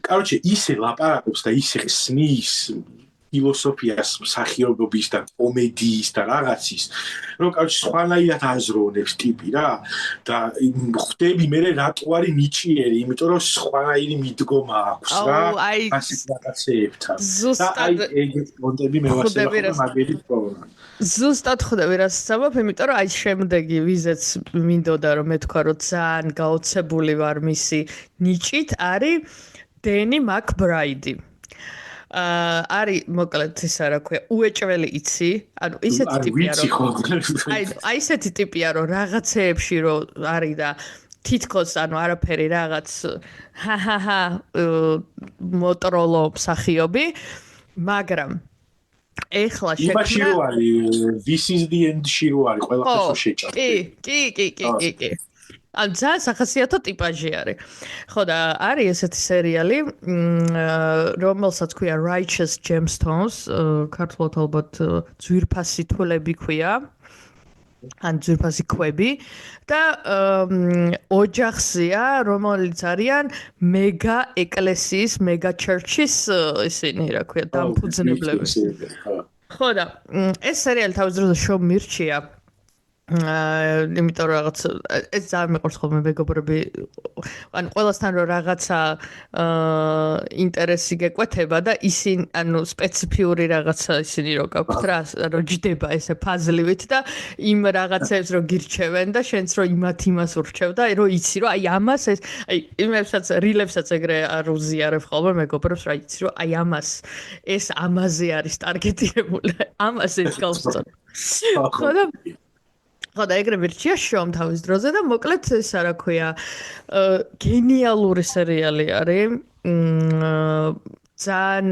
კაროჩე ისე ლაპარაკობს და ისე ხსნის ფილოსოფიას მსახიობობის და კომედიის და რაღაცის რომ კაროჩე სხვანაირად აზროვნებს ტიპი რა და ხვდები მე რატო არის ნიჭიერი იმიტომ რომ სხვანაირი მიდგომა აქვს რა ასეთ რაღაცეებთან და აი ეგ კონტენტი მე ვასწავლებ მაგერით პროგრამა ზუსტად ხვდები რა სწავლობ იმიტომ რომ აი შემდეგი ვიზეც მინდოდა რომ მეთქვა რომ ძალიან გაოცებული ვარ მისი ნიჭით არის დენი მაკბრაიდი არის მოკლედ ისა რა ქვია უეჭველი იცი ანუ ისეთი ტიპია რომ აი ისეთი ტიპია რომ რაღაცეებში რომ არის და თითქოს ანუ არაფერი რაღაც მოტროლო მსახიობი მაგრამ ეხლა იმაში შექმნა რო არის this is the end-ში რო არის ყველაფერს რო შეჭარბი. კი. ან ძალიან სახასიათო ტიპაჟი არის. ხო და არის ესეთი სერიალი, რომელსაც ქვია Righteous Gemstones, ქართულად ალბათ ძვირფასი თვლები ქვია. ან ძვირფასი ქვები და ოჯახზეა, რომელიც არიან მეგა ეკლესიის, მეგა ჩერჩის ისინი, რა ქვია, დამფუძნებლები. ხო და ეს სერიალი თავის დროზე შომ მირჩია. იმიტომ რომ რაღაც ეს ძალიან მეყვარს ხოლმე მეგობრები, ან ყველასთან რომ რაღაცა ინტერესი გეკვეთება და ისინი, ანუ სპეციფიური რაღაცა ისინი რო გაქვთ რა, რომ ჯდება ესე ფაზლივით და იმ რაღაცებს რო გირჩევენ და შენც რო იმას ურჩევ და რომ იცი რომ აი ამას ეს აი იმებსაც რივლებსაც ეგრე არ უზიარებ ხოლმე მეგობრებს რა იცი რომ აი ამას ეს ამაზე არის ტარგეტირებული, ამას ეს გავსწორ. ხო და ეგრე მირჩია შომ თავის დროზე და მოკლედ ეს რა ქვია გენიალური სერიალი არის ძალიან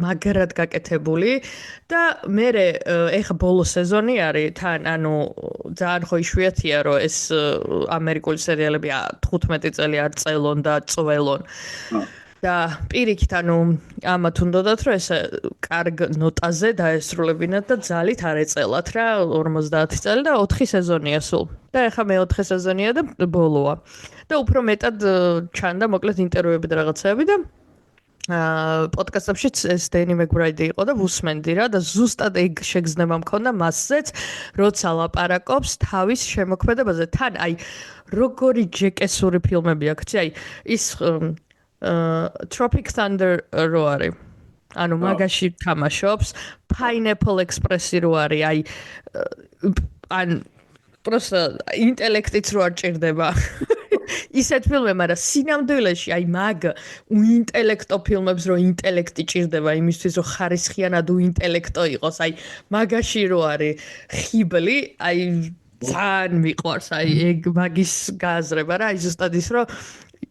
მაგრად გაკეთებული და მე ეხა ბოლო სეზონი არის თან ანუ ძალიან ხო იშვიათია რომ ეს ამერიკული სერიალები 15 წელი არ წელონ და წველონ და პირიქით ანუ ამათ უნდათ რომ ეს კარგ ნოტაზე დაესრულებინათ და ძალით არ ეწელათ რა 50 წელი და 4 სეზონია სულ და ეხა მე-4 სეზონია და ბოლოა და უფრო მეტად ჩანდა მოკლედ ინტერვიუები და რაღაცეები და პოდკასტებშიც ეს დენი მეკბრაიდი იყო და ვუსმენდი რა და ზუსტად ეგ შეგრძნება მქონდა მასზეც როცა ლაპარაკობს თავის შემოქმედებაზე თან აი როგორი ჯეკესური ფილმები აქვს აი ის Tropic Thunder რო არის. ანუ მაგაში თამაშობს, Pineapple Express-ი რო არის, აი ან просто ინტელექტიც რო არ ჭირდება. ისეთ ფილმები, მაგრამ სინამდვილეში აი მაგ უინტელექტო ფილმებს რო ინტელექტი ჭირდება იმისთვის რომ ხარისხიანად უინტელექტო იყოს, აი მაგაში რო არის ხიბლი, აი ძალიან მიყვარს აი ეგ მაგის გააზრება რა, აი ზუსტად ის რომ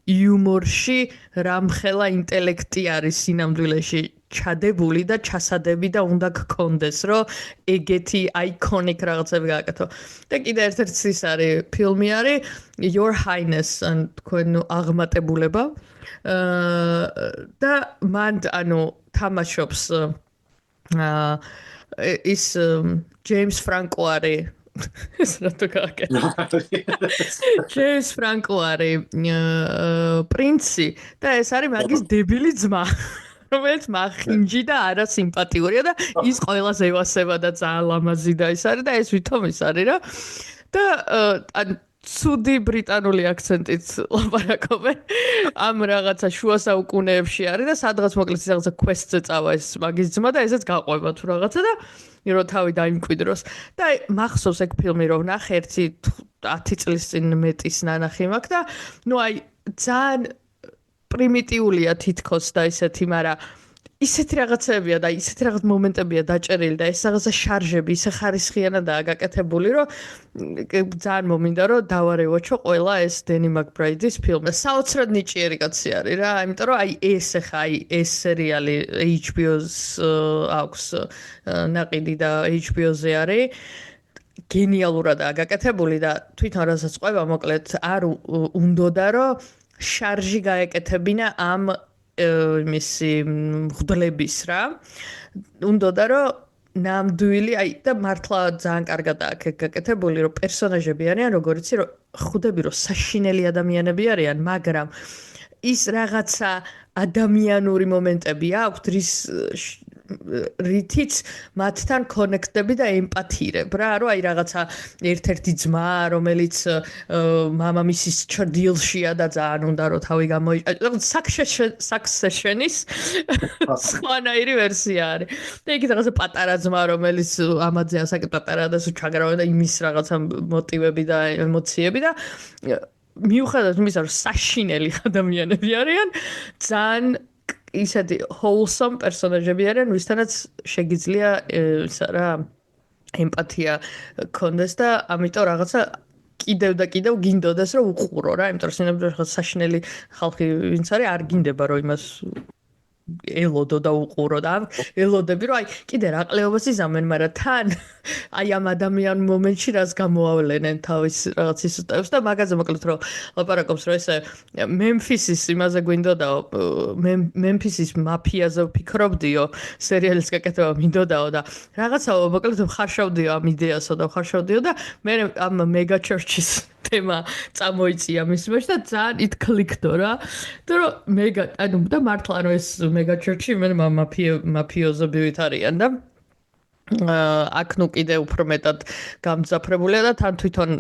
იუმორში რამხელა ინტელექტი არის სინამდვილეში ჩადებული და ჩასადები და უნდა გქონდეს რომ ეგეთი აიკონიკ რაღაცები გააკეთო. და კიდე ერთ-ერთი ის არის ფილმი არის Your Highness ან თქვენ აღმატებულება და მან ანუ თამაშობს ის ჯეიმს ფრანკო არის ეს რა თუ გააკეთე. ჯეიმს ფრანკო არის პრინცი და ეს არის მაგის დებილი ძმა. რომელიც მახინჯი და არა სიმპათიურია და ის ყველას ევასება და ძალიან ლამაზი და ის არის და ეს ვითომ ის არის რა. და ან ცუდი ბრიტანული აქცენტით ლაპარაკობენ. ამ რაღაცა შუა საუკუნეებში არის და სადღაც მოკლედ რაღაცა quest-ზე წავა ეს მაგის ძმა და ესეც გაყვება თუ რაღაცა და რო თავი დაიმკვიდროს. და მახსოვს ეგ ფილმი რომ ნახე ერთი 10 წლის წინ მეტის ნანახი მაქვს და ნუ აი ძალიან პრიმიტიულია თითქოს და ისეთი, მაგრამ ისეთი რაღაცებია და ისეთი რაღაც მომენტებია დაჭერილი და ეს რაღაცა შარჟები ისე ხარისხიანადაა გაკეთებული, რომ ძალიან მომინდა რომ დავარევაჩო ყველა ეს დენი მაკბრაიდის ფილმი. საოცრად ნიჭიერი კაცი არის რა, იმიტომ რომ აი ეს ხა აი ეს სერიალი HBO-ს აქვს ნაყიდი და HBO-ზე არის. გენიალურადაა გაკეთებული და თვითონ რასაც ყვება მოკლედ არ უნდოდა რომ შარჟი გაეკეთებინა ამ მისი მღვდლების რა. უნდოდა რომ ნამდვილი აი და მართლა ძალიან კარგადაა გაკეთებული რომ პერსონაჟები არიან როგორც იცი რომ ხვდები რომ საშინელი ადამიანები არიან მაგრამ ის რაღაცა ადამიანური მომენტები აქვს რითიც მათთან კონექტები და ემპათირებ რა რომ აი რაღაცა ერთ-ერთი ძმა რომელიც მამამისის ჩრდილშია და ძალიან უნდა რომ თავი Succession-ის სხვანაირი ვერსია არის და იქ რაღაცა პატარა ძმა რომელიც ამაზე ასაკი პატარა და ჩაგრავენ და იმის რაღაცა მოტივები და ემოციები და მიუხედავად იმისა რომ საშინელი ადამიანები არიან ძალიან ისეთი wholesome პერსონაჟები არიან, ვისთანაც შეგიძლია ისა რა ემპათია გქონდეს და ამიტომ რაღაცა კიდევ და კიდევ გინდოდეს რომ უყურო რა, იმიტომ რომ სინამდვილეში რაღაც საშინელი ხალხი ვინც არის არ გინდება რომ იმას ელოდო და უყურო და ელოდები რომ აი კიდე რა ყლეობას იზამენ, მაგრამ თან აი ამ ადამიან მომენტში რას გამოავლენენ თავის რაღაც სისტემებს და მაგაზე მოკლედ რომ ლაპარაკობს რომ ესე მემფისის იმაზე გვინდოდაო მემფისის მაფიაზე ვფიქრობდიო სერიალის გაკეთება მინდოდაო და რაღაცა მოკლედ ხარშავდიო ამ იდეასო და ხარშავდიო და მე ამ მეგა ჩერჩის თემა წამოიწია მის მეშ და ძალიან ითქლიქდო რა და რომ მეგა ანუ და მართლა ანუ ეს მეგა ჩერჩი მე მაფიოზებივით არიან და აქ ნუ კიდე უფრო მეტად გამძაფრებულია და თან თვითონ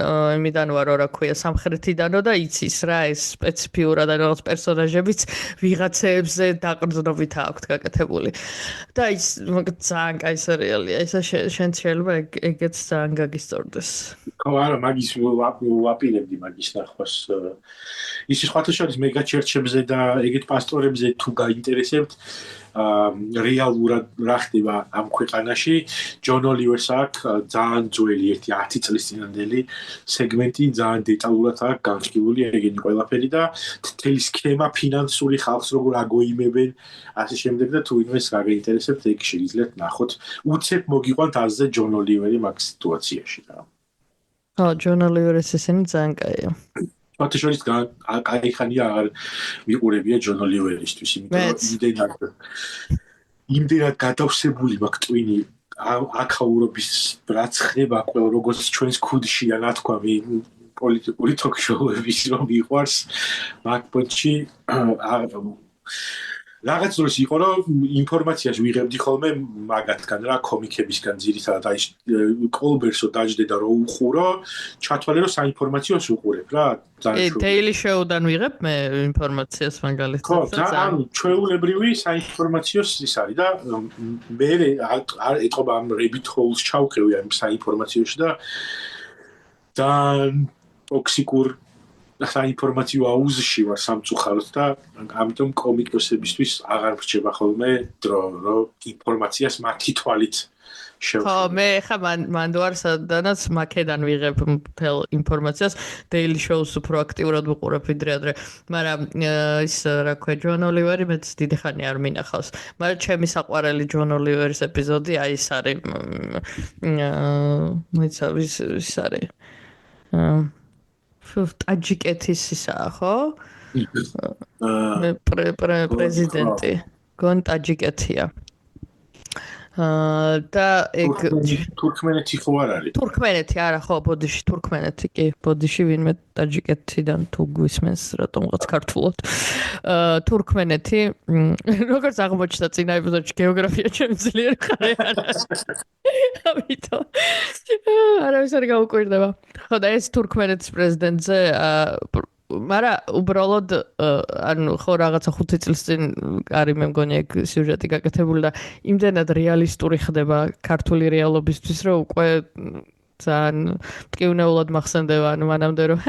იმიდან ვარო რა ქვია სამხრეთიდანო და იცის რა ეს სპეციფიურად რაღაც პერსონაჟებიც ვიღაცეებზე დაყრდნობით აქვთ გაკეთებული და ის ძალიან კაი სერიალია ისა შენ შეიძლება ეგეც ძალიან გაგისწორდეს ხო არა მაგის ვაპირებდი მაგის ნახვას ის სხვათა შორის მეგა ჩერჩებზე და ეგეთ პასტორებზე თუ გაინტერესებთ რეალურად რა ხდება ამ ქვეყანაში ჯონ ოლივერს აქვს ძალიან ძველი ერთი 10 წლის წინანდელი სეგმენტი ძალიან დეტალურად აქვს განხილული ეგენი ყველაფერი და თითელი სქემა ფინანსური ხალხს როგორ აგოიმებენ ასე შემდეგ და თუ ვინმეს გაგაინტერესებთ ეგ შეგიძლიათ ნახოთ უცებ მოგიყვანთ აზზე ჯონ ოლივერი მაგ სიტუაციაში რა ხო ჯონ ოლივერის ესენი ძალიან კაია ფოტოშოპის კაი ხანია აღარ მიყურებია ჯონ ოლივერისთვის, იმიტომ რომ იმდენად გადავსებული მაქვს ტვინი აკაურობის რაც ხდება ყველა როგორც ჩვენს ქუდშია ნათქვამი პოლიტიკური ტოქ-შოუების რომ მიყვარს მაგ-პონჩი რაღაც დროს იყო რომ ინფორმაციას ვიღებდი ხოლმე მაგათგან რა კომიკებისგან ძირითადად აი კოლბერსო დაждდა რომ უყურო ჩათვალე რომ საინფორმაციოს უყურებ რა Daily Show-დან ვიღებ მე ინფორმაციას მაგალითად ხო და ანუ ჩვეულებრივი საინფორმაციოს ის არის და მე არ ეთყობა ამ rabbit holes ჩავყევი ამ საინფორმაციოში და ტოქსიკურ საინფორმაციო აუზში ვარ სამწუხაროდ და ამიტომ კომიკოსებისთვის აღარ ვრჩება ხოლმე დრო რომ ინფორმაციას მათი თვალით ხო მე ხა მან ვარ სადანაც მაკედან ვიღებ მთელ ინფორმაციას Daily Show-ს უფრო აქტიურად ვუყურებ ვიდრე ადრე მაგრამ ის რა ქვია ჯონ ოლივერი მეც დიდი ხანი არ მინახავს მაგრამ ჩემი საყვარელი ჯონ ოლივერის ეპიზოდი აი ეს არის მეცა ის არის ტაჯიკეთის ისაა ხო? პრეზიდენტი გონ ტაჯიკეთია. და ეგ თურქმენეთი ხო არ არის? თურქმენეთი არა ხო, ბოდიში თურქმენეთი კი, ბოდიში ვინმე ტაჯიკეთიდან თუ გვისმენს რატომღაც ქართულად. თურქმენეთი როგორც აღმოჩნდა წინა ეპიზოდში გეოგრაფია ჩემი ძლიერ ხარ არა. ამიტომ არავის არ გაუკვირდება. ხო და ეს თურქმენეთის პრეზიდენტზე მაგრამ უბრალოდ ანუ ხო რაღაცა 5 წლის წინ არის მე მგონი ეგ სიუჟეტი გაკეთებული და იმდენად რეალისტური ხდება ქართული რეალობისთვის რომ უკვე ძალიან მტკივნეულად მახსენდება ანუ მანამდე რომ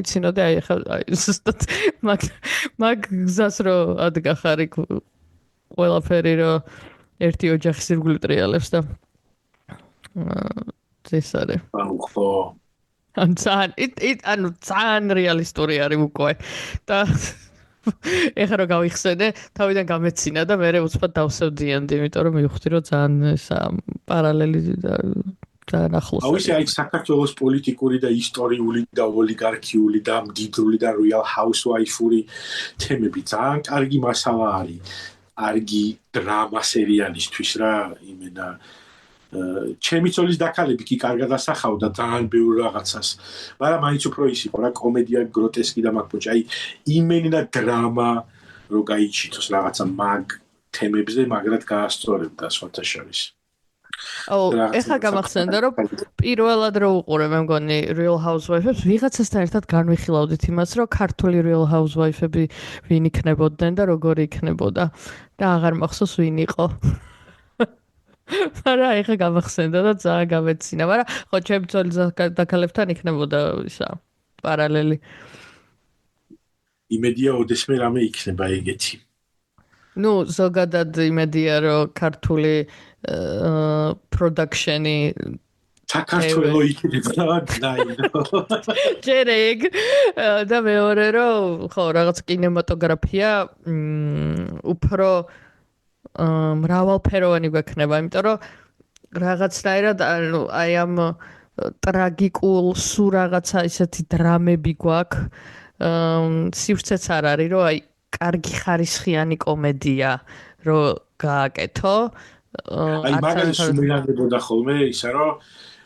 იცინოდე აი ხა ზუსტად მაგ გზას რომ ადგა ხარ იქ ყველაფერი რომ ერთი ოჯახის ირგვლივ ტრიალებს და ეს არის ხო ანუ ძალიან რეალისტური არის უკვე და ეხლა რომ გავიხსენე თავიდან გამეცინა და მე უცბად დავსევდიანდი იმიტომ რომ მივხვდი რომ ძალიან ესა პარალელი და ძალიან ახლოს არის აი საქართველოს პოლიტიკური და ისტორიული და ოლიგარქიული და მდიდრული და Real Housewife-ური თემები ძალიან კარგი მასალა არის არგი დრამა სერიალისთვის რა იმენა ჩემი ცოლის დაქალები კი კარგად ასახავდა ძალიან ბევრ რაღაცას. მაგრამ მაინც უფრო ის იყო რა კომედია გროტესკი და მაგ-პონჩი. აი იმენა დრამა რო გაიჩითოს რაღაცა მაგ თემებზე მაგრად გაასწორებდა სხვათა შორის. ეხლა გამახსენდა რომ პირველად რო უყურე მე მგონი Real Housewives ვიღაცასთან ერთად განვიხილავდით იმას რომ ქართული Real Housewives-ები ვინ იქნებოდნენ და როგორი იქნებოდა და აღარ მახსოვს ვინ იყო. არა ეხა გამახსენდა და ძალიან გამეცინა მაგრამ ხო ჩემ ცოლის დაქალებთან იქნებოდა ისა პარალელი იმედია ოდესმე რამე იქნება ეგეთი ნუ ზოგადად იმედია რომ ქართული პროდაქშენი საქართველო იქნება დაინო ჯერ ეგ და მეორე რომ ხო რაღაც კინემატოგრაფია უფრო მრავალფეროვანი გვექნება, იმიტომ რომ რაღაცნაირად აი ამ ტრაგიკულ სულ რაღაცა ისეთი დრამები გვაქვს სივრცეც არ არის რომ აი კარგი ხარისხიანი კომედია რომ გააკეთო აი მაგაზე სუმილანდებოდა ხოლმე ისა რომ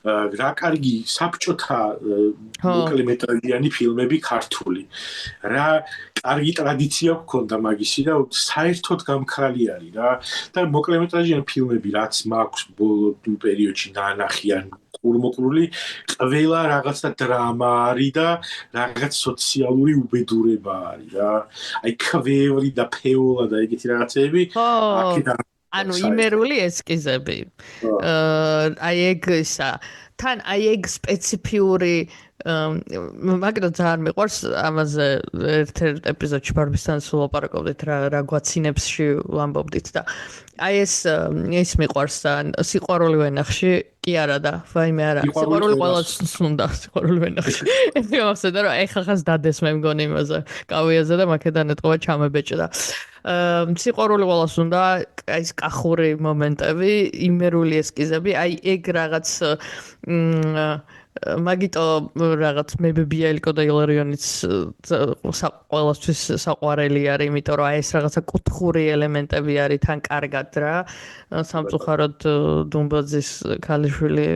რა კარგი საბჭოთა მოკლემეტრაჟიანი ფილმები ქართული რა კარგი ტრადიცია გქონდა მაგისი და საერთოდ გამქრალი არის რა და მოკლემეტრაჟიანი ფილმები რაც მაქვს ბოლო პერიოდში დაანახიან ყურმოყრული ყველა რაღაცა დრამა არის და რაღაც სოციალური უბედურება არის რა აი ქვევრი და ფეოლა და ეგეთი რაღაცები აქედან ანუ იმერული ესკიზები. აი ეგ ისა. თან აი ეგ სპეციფიური მაგდო ძალიან მიყვარს ამაზე ერთ-ერთ ეპიზოდში ბარბისთან სულ ლაპარაკობდით რა გვაცინებში ვამბობდით და აი ეს მიყვარს და სიყვარული ვენახში კი არა და ვაიმე არა სიყვარული ყველას უნდა სიყვარული ვენახში მე ვახსენე რომ ეხლა ხას დადეს მე მგონი იმაზე კავიაზე და მაქედან ეთყობა ჩამებეჭდა სიყვარული ყველას უნდა აი ეს კახური მომენტები იმერული ესკიზები აი ეგ რაღაც მაგიტო რაღაც მებებია ელკო და ილარიონიც ყველასთვის საყვარელი არის, იმიტომ რომ აი ეს რაღაცა კუთხური ელემენტები არის თან კარგად რა. სამწუხაროდ დუმბაძის ქალიშვილი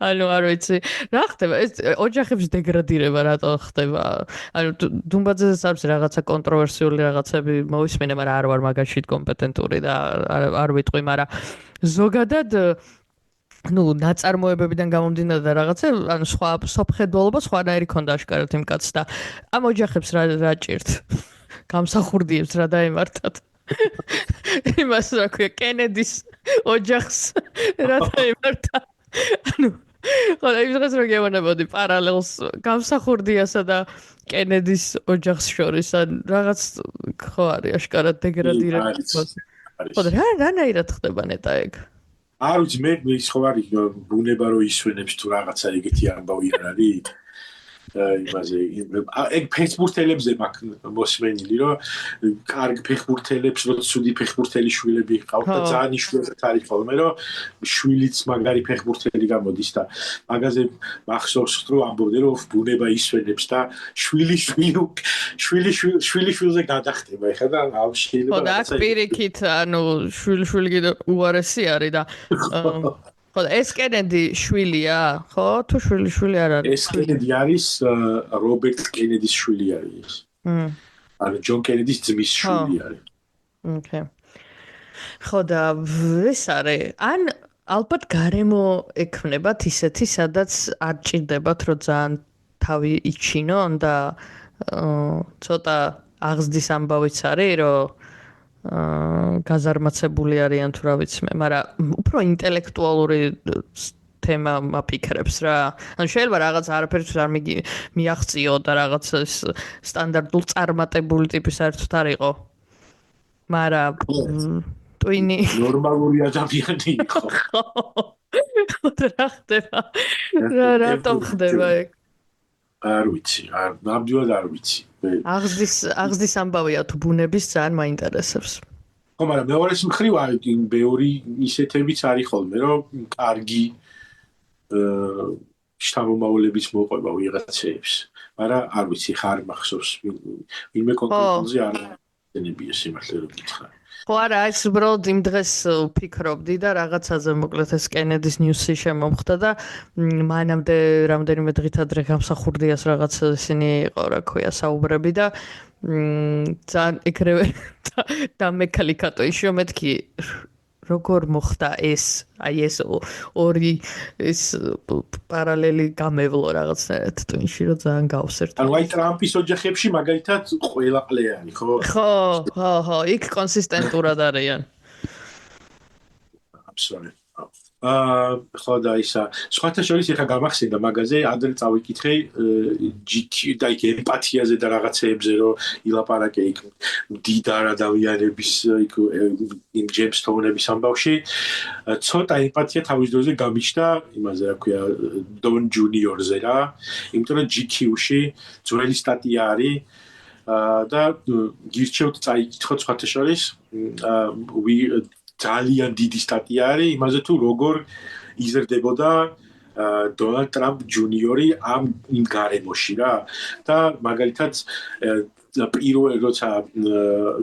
ანუ არ ვიცი, რა ხდება? ეს ოჯახების დეგრადირება რატო ხდება? ანუ დუმბაძესაც არის რაღაცა კონტროვერსიული რაღაცები მოვისმენე, მაგრამ არ ვარ მაგაში კომპეტენტური და არ ვიტყვი, მაგრამ ზოგადად ну ნაწარმოებებიდან გამომდინარე და რაღაცა ანუ სხვა სოფხედველობა სხვანაირი ქონდა აშკარად იმ კაცს და ამ ოჯახებს რა ჭირთ გამსახურდიებს რა დაემართათ იმას რა ქვია კენედის ოჯახს რა დაემართა ანუ ხოლმე ის დღეს რო გეუბნებოდი პარალელს გამსახურდიასა და კენედის ოჯახს შორის ან რაღაც ხო არის აშკარად დეგრადირება ხო რანაირად ხდება ნეტა ეგ არ ვიცი მე ის ხო არის ბუნება რომ ისვენებს თუ რაღაცა ეგეთი ამბავი არ არის იმაზე ეგ ფეხბურთელებზე მაქვს მოსმენილი რომ კარგ ფეხბურთელებს რო ცუდი ფეხბურთელი შვილები ყავთ და ძალიან იშვიათად არის ხოლმე რომ შვილიც მაგარი ფეხბურთელი გამოდის და მაგაზე მახსოვს რომ ამბობდნენ რომ ბუნება ისვენებს და შვილზე გადახტება ეხლა და ამ შეიძლება ხო და აქ პირიქით ანუ შვილი კიდე უარესი არის და ხო ეს კენედი შვილია ხო თუ შვილი არ არის ეს კენედი არის რობერტ კენედის შვილი არის ანუ ჯონ კენედის ძმის შვილი არის ოკეი ხო და ეს არის ან ალბათ გარემო ექნებათ ისეთი სადაც არ ჭირდებათ რომ ძალიან თავი იჩინონ და ცოტა აღზრდის ამბავიც არის რომ გაზარმაცებული არიან თუ რა ვიცი მე, მაგრამ უფრო ინტელექტუალური თემა მაფიქრებს რა. ანუ შეიძლება რაღაც არაფერს არ მიაღწიო და რაღაც სტანდარტულ წარმატებული ტიპის საერთოდ არ იყო. მაგრამ ტვინი ნორმალური ადამიანი იყო. რა ხდება? რატომ ხდება ეგ? არ ვიცი, ნამდვილად არ ვიცი. აღზრდის ამბავია თუ ბუნების ძალიან მაინტერესებს. ხო, მაგრამ მეორეს მხრივ ბევრი ისეთებიც არის ხოლმე, რომ კარგი შთამომავლების მოყვება ვიღაცებს. მაგრამ არ ვიცი, ხარ მახსოვს ვინმე კონკრეტულზე არ დენებია სიმართლე რომ გითხრა. ხო არა, ეს უბრალოდ იმ დღეს ვფიქრობდი და რაღაცაზე მოკლედ ეს კენედის ნიუსი შემომხდა და მანამდე რამდენიმე დღით ადრე გამსახურდიას რაღაც ისინი იყო რა ქვია საუბრები და ძალიან ეგრევე და მეკალიკატო ისო მეთქი როგორ მოხდა ეს აი ეს ორი ეს პარალელი გამევლო რაღაცნაირად ტვინში რომ ძალიან გავსერთო. ანუ აი ტრამპის ოჯახებში მაგალითად ყველა ყლიანი ხო? ხო, იქ კონსისტენტურად არიან. აბსოლუტურად. ხო და ისა სხვათა შორის ეხა გამახსენდა მაგაზე ადრე წავიკითხე GQ და იქ ემპათიაზე და რაღაცეებზე რომ ილაპარაკე იქ მდიდარ ადამიანების იქ იმ ჯემსტოუნების ამბავში ცოტა ემპათია თავის დროზე გამიჩნდა იმაზე რა ქვია დონ ჯუნიორზე რა იმიტომ რომ GQ-ში ძველი სტატია არის და გირჩევთ წაიკითხოთ სხვათა შორის ძალიან დიდი სტატია არის იმაზე თუ როგორ იზრდებოდა დონალდ ტრამპ ჯუნიორი იმ გარემოში რა და მაგალითად პირველ როცა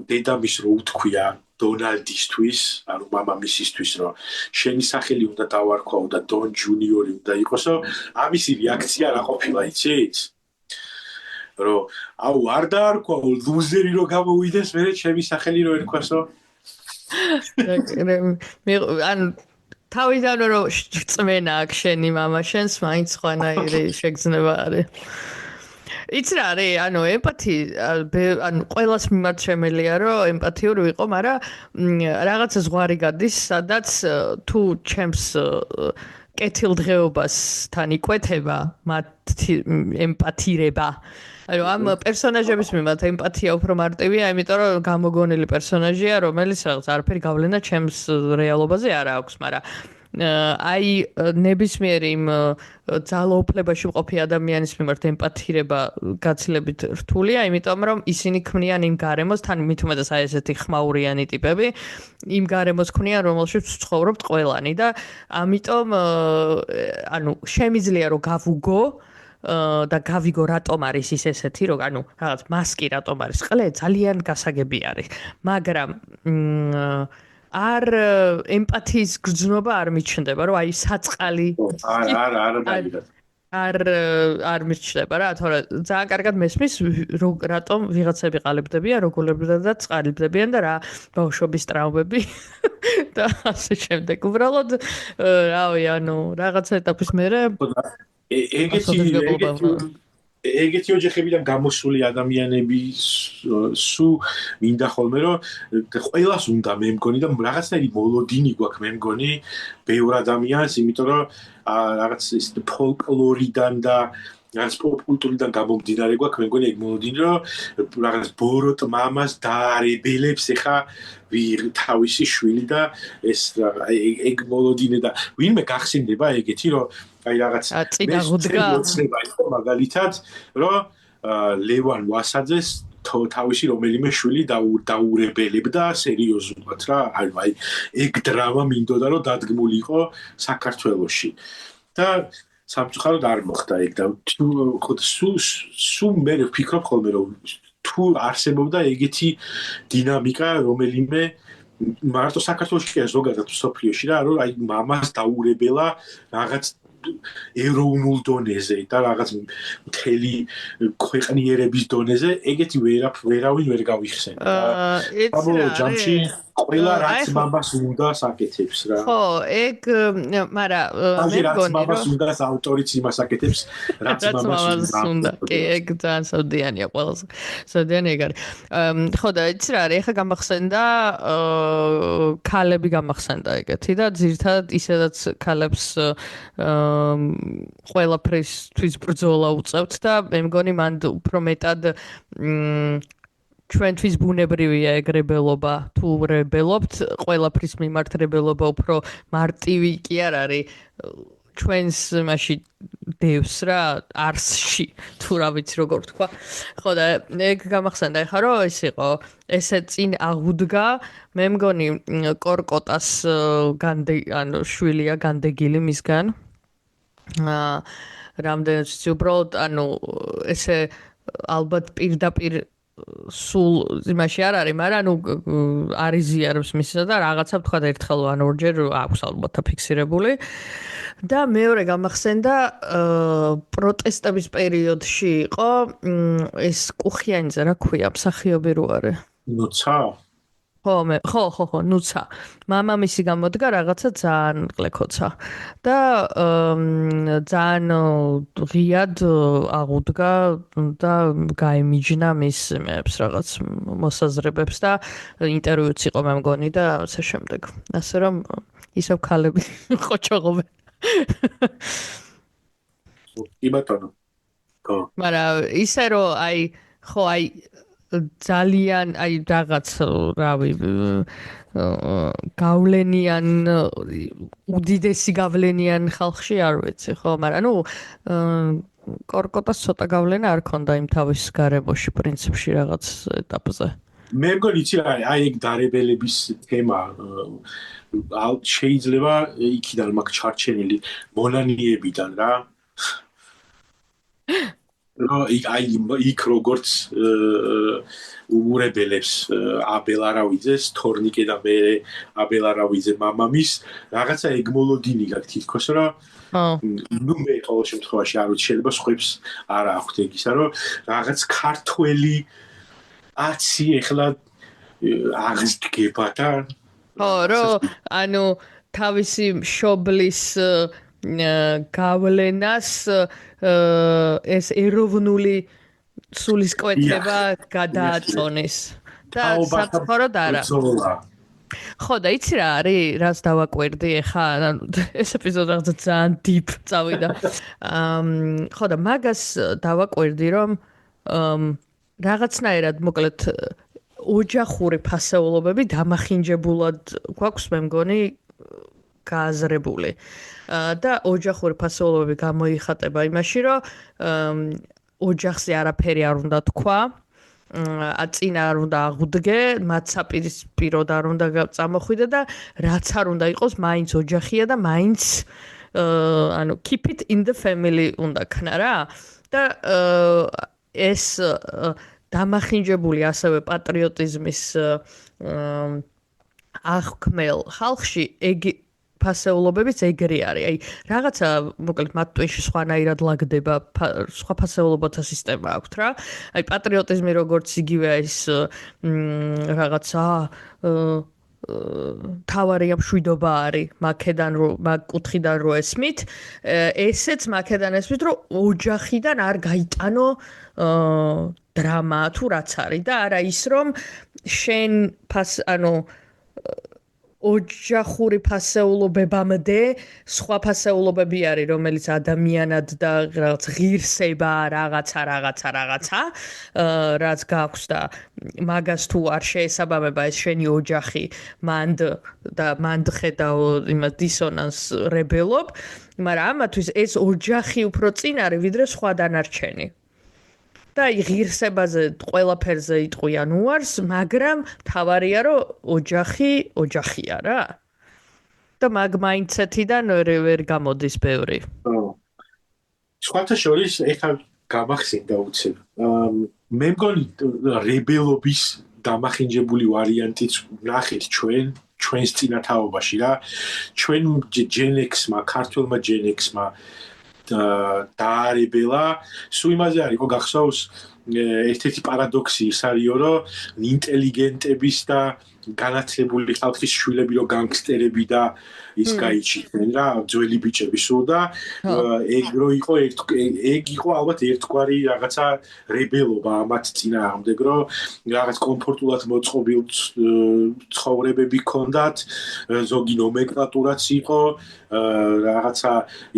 დედამისს რო უთქვია დონალდისთვის, ანუ მამამისისთვის, რომ შენი სახელი უნდა დავარქვაო და დონ ჯუნიორი უნდა იყოსო, ამისი რეაქცია რა ყოფილა, იცით? რომ აუ არ დაარქვაო, ლუზერი რო გამოვიდეს, მე ჩემი სახელი რო ერქვასო. ანუ თავიდან რომ წმენა აქ შენი მამა შენს მაინც ხვანაირი შეგრძნება არის. იცი რა არის, ანუ ემპათი, ანუ ყველას მიმართ შემელია, რომ ემპათიური ვიყო, მაგრამ რაღაცა ზღვარი გადის, სადაც თუ ჩემს კეთილდღეობასთან იკვეთება, მათი ემპათირება. ანუ ამ პერსონაჟების მიმართ ემპათია უფრო მარტივია, იმიტომ რომ გამოგონილი პერსონაჟია, რომელიც რაღაც არაფერი გავლენა ჩემს რეალობაზე არ აქვს, მაგრამ აი ნებისმიერი იმ ძალაუფლებაში მყოფი ადამიანის მიმართ ემპათირება გაცილებით რთულია, იმიტომ რომ ისინი ქმნიან იმ გარემოს, თან მით უმეტეს აი ესეთი ხმაურიანი ტიპები, იმ გარემოს ქმნიან, რომელშიც ცხოვრობთ ყველანი და ამიტომ ანუ შემიძლია რომ გავუგო და გავიგო რატომ არის ის ესეთი, რომ ანუ რაღაც მასკი რატომ არის ყლე ძალიან გასაგები არის, მაგრამ არ ემპათიის გრძნობა არ მიჩნდება, რომ აი საწყალი არ მიჩნდება რა, თორე ძალიან კარგად მესმის რატომ ვიღაცები ყალიბდებიან, როგორებიდან და წყალიბდებიან და რა ბავშვობის ტრაუმები და ასე შემდეგ. უბრალოდ რავი, ანუ რაღაცა ეტაპის მერე ეგეთი ოჯახებიდან გამოსული ადამიანები სულ მინდა ხოლმე რომ ყველას უნდა მე მგონი და რაღაცნაირი მოლოდინი გვაქვს მე მგონი ბევრ ადამიანს, იმიტომ რომ რაღაც ის ფოლკლორიდან და რაც პოპკულტურიდან გამომდინარე გვაქვს მე მგონი ეგ მოლოდინი რომ რაღაც ბოროტ მამას დაარებელებს ეხა თავისი შვილი და ეს ეგ მოლოდინი და ვინმე გახსენდება ეგეთი რომ აი რაღაც მეცნება იყო მაგალითად რომ ლევან ვასაძეს თავისი რომელიმე შვილი დაურებელებდა სერიოზულად რა აი ეგ დრამა მინდოდა რომ დადგმულიყო საქართველოში და სამწუხაროდ არ მოხდა ეგ და სულ მე ვფიქრობ ხოლმე რომ თუ არსებობდა ეგეთი დინამიკა რომელიმე მარტო საქართველოში კი ზოგადად სოფლიოში რა რომ აი მამას დაურებელა რაღაც ეროვნულ დონეზე და რაღაც მთელი ქვეყნიერების დონეზე ეგეთი ვერავინ ვერ გავიხსენე რა. საბოლოო ჯამში ყველა რაც მამას უნდა საკეთებს რა. ხო, ეგ მაგრამ მე მგონი რომ მამას უნდა ავტორიც იმას აკეთებს, რაც მამას უნდა. კი, ეგ ძალიან სავდიანია ყველას. სავდიანი ეგ არის. ხო და იცი რა არის, ეხა გამახსენდა ქალები გამახსენდა ეგეთი და ძირთადად ისედაც ქალებს ყველაფრისთვის ბრძოლა უწევთ და მე მგონი მან უფრო მეტად ჩვენთვის ბუნებრივია ეგ რებელობა, თუ რებელობთ, ყველაფრის მიმართ რებელობა უფრო მარტივი კი არ არის ჩვენს იმაში დევს რა, არსში, თუ რა ვიცი როგორ თქვა. ხო და ეგ გამახსენდა ეხა რომ ეს იყო, ესე წინ აღუდგა, მე მგონი კორკოტას ანუ შვილია განდეგილი მისგან. რამდენიც უბრალოდ ანუ ესე ალბათ პირდაპირ სულ იმაში არ არის, მაგრამ ანუ არიზიარებს მისსა და რაღაცა თქვა ერთხელ ან ორჯერ აქვს ალბათ ფიქსირებული. და მეორე გამახსენდა პროტესტების პერიოდში იყო ეს კუხიანიძე რა ქვია, მსახიობი რო არის. ნუცა? ხო, ნუცა. მამამისი გამოდგა რაღაცა ძალიან ყლექოცა. და ძალიან ღიად აღუდგა და გაიმიჯნა მის მეებს რაღაც მოსაზრებებს და ინტერვიუც იყო მე მგონი და ასე შემდეგ. ასე რომ ისევ ქალები ხოჭოღობენ. კი ბატონო. მაგრამ ისე რომ აი ძალიან აი რაღაც რავი გავლენიან უდიდესი გავლენიან ხალხში არ ვიცი ხო მაგრამ ნუ კორკოტას ცოტა გავლენა არ ქონდა იმ თავის გარემოში პრინციპში რაღაც ეტაპზე. მე მგონი იცი რა აი ეგ დარებელების თემა შეიძლება იქიდან მაგ ჩარჩენილი მონანიებიდან რა აი იქ როგორც ურებელებს აბელ არავიძეს თორნიკე და მე აბელ არავიძე მამამის რაღაცა ეგ მოლოდინი გაქვს თითქოს რომ ნუ მე ყოველ შემთხვევაში არ ვიცი შეიძლება სხვებს არ აქვთ ეგისა რომ რაღაც ქართველი აცი ეხლა აღსდგება და ანუ თავისი მშობლის გავლენას ეს ეროვნული სულისკვეთება გადააწონის და საფრთხოდ არა ხო და იცი რა არის რას დავაკვირდი ახლა ეს ეპიზოდი რაღაცა ძალიან deep წავიდა ხო და მაგას დავაკვირდი რომ რაღაცნაირად მოკლედ ოჯახური ფასეულობები დამახინჯებულად გვაქვს მე მგონი გააზრებული და ოჯახური ფასეულობები გამოიხატება იმაში რომ ოჯახზე არაფერი არ უნდა თქვა წინ არ უნდა აღუდგე მათ საპირისპიროდ არ უნდა წამოხვიდე და რაც არ უნდა იყოს მაინც ოჯახია და მაინც ანუ keep it in the family უნდა ქნა რა და ეს დამახინჯებული ასევე პატრიოტიზმის აღქმელ ხალხში ეგ ფასეულობებიც ეგრე არის. აი რაღაცა მოკლედ მათ ტვინში სხვანაირად ლაგდება სხვა ფასეულობათა სისტემა აქვთ რა. აი პატრიოტიზმი როგორც იგივე ის რაღაცა თავარია მშვიდობა არის მაკედან მაგ კუთხიდან რო ესმით ესეც მაკედან ესმით რომ ოჯახიდან არ გაიტანო დრამა თუ რაც არის და არა ის რომ შენ ანუ ოჯახური ფასეულობებამდე სხვა ფასეულობები არის რომელიც ადამიანად და რაღაც ღირსება რაღაცა რაც გაქვს და მაგას თუ არ შეესაბამება ეს შენი ოჯახი მანდ ხედავ იმას დისონანს რებელობ მაგრამ ამათვის ეს ოჯახი უფრო წინ არის ვიდრე სხვა დანარჩენი და ღირსებაზე ყველაფერზე იტყვიან უარს, მაგრამ თავარია რომ ოჯახია რა. და მაგ მაინდსეტიდან ვერ გამოდის ბევრი. სხვათა შორის ეხლა გამახსენდა უცებ. მე მგონი რებელობის დამახინჯებული ვარიანტიც ნახეთ ჩვენს წინათაობაში რა. ჩვენ ჯენექსმა, ქართველმა ჯენექსმა დაარებელა სულ იმაზე არის ხო გახსოვს ერთ-ერთი პარადოქსი ის არისო რომ ინტელიგენტების და განათლებული ხალხის შვილები რო განგსტერები და ის გაიჩინენ რა ძველი ბიჭები სულ და ეგ იყო ალბათ ერთგვარი რაღაცა რებელობა ამათ წინააღმდეგ რომ რაღაც კომფორტულად მოწყობილ ცხოვრებები ჰქონდათ ზოგი ნომენკლატურაც იყო რაღაცა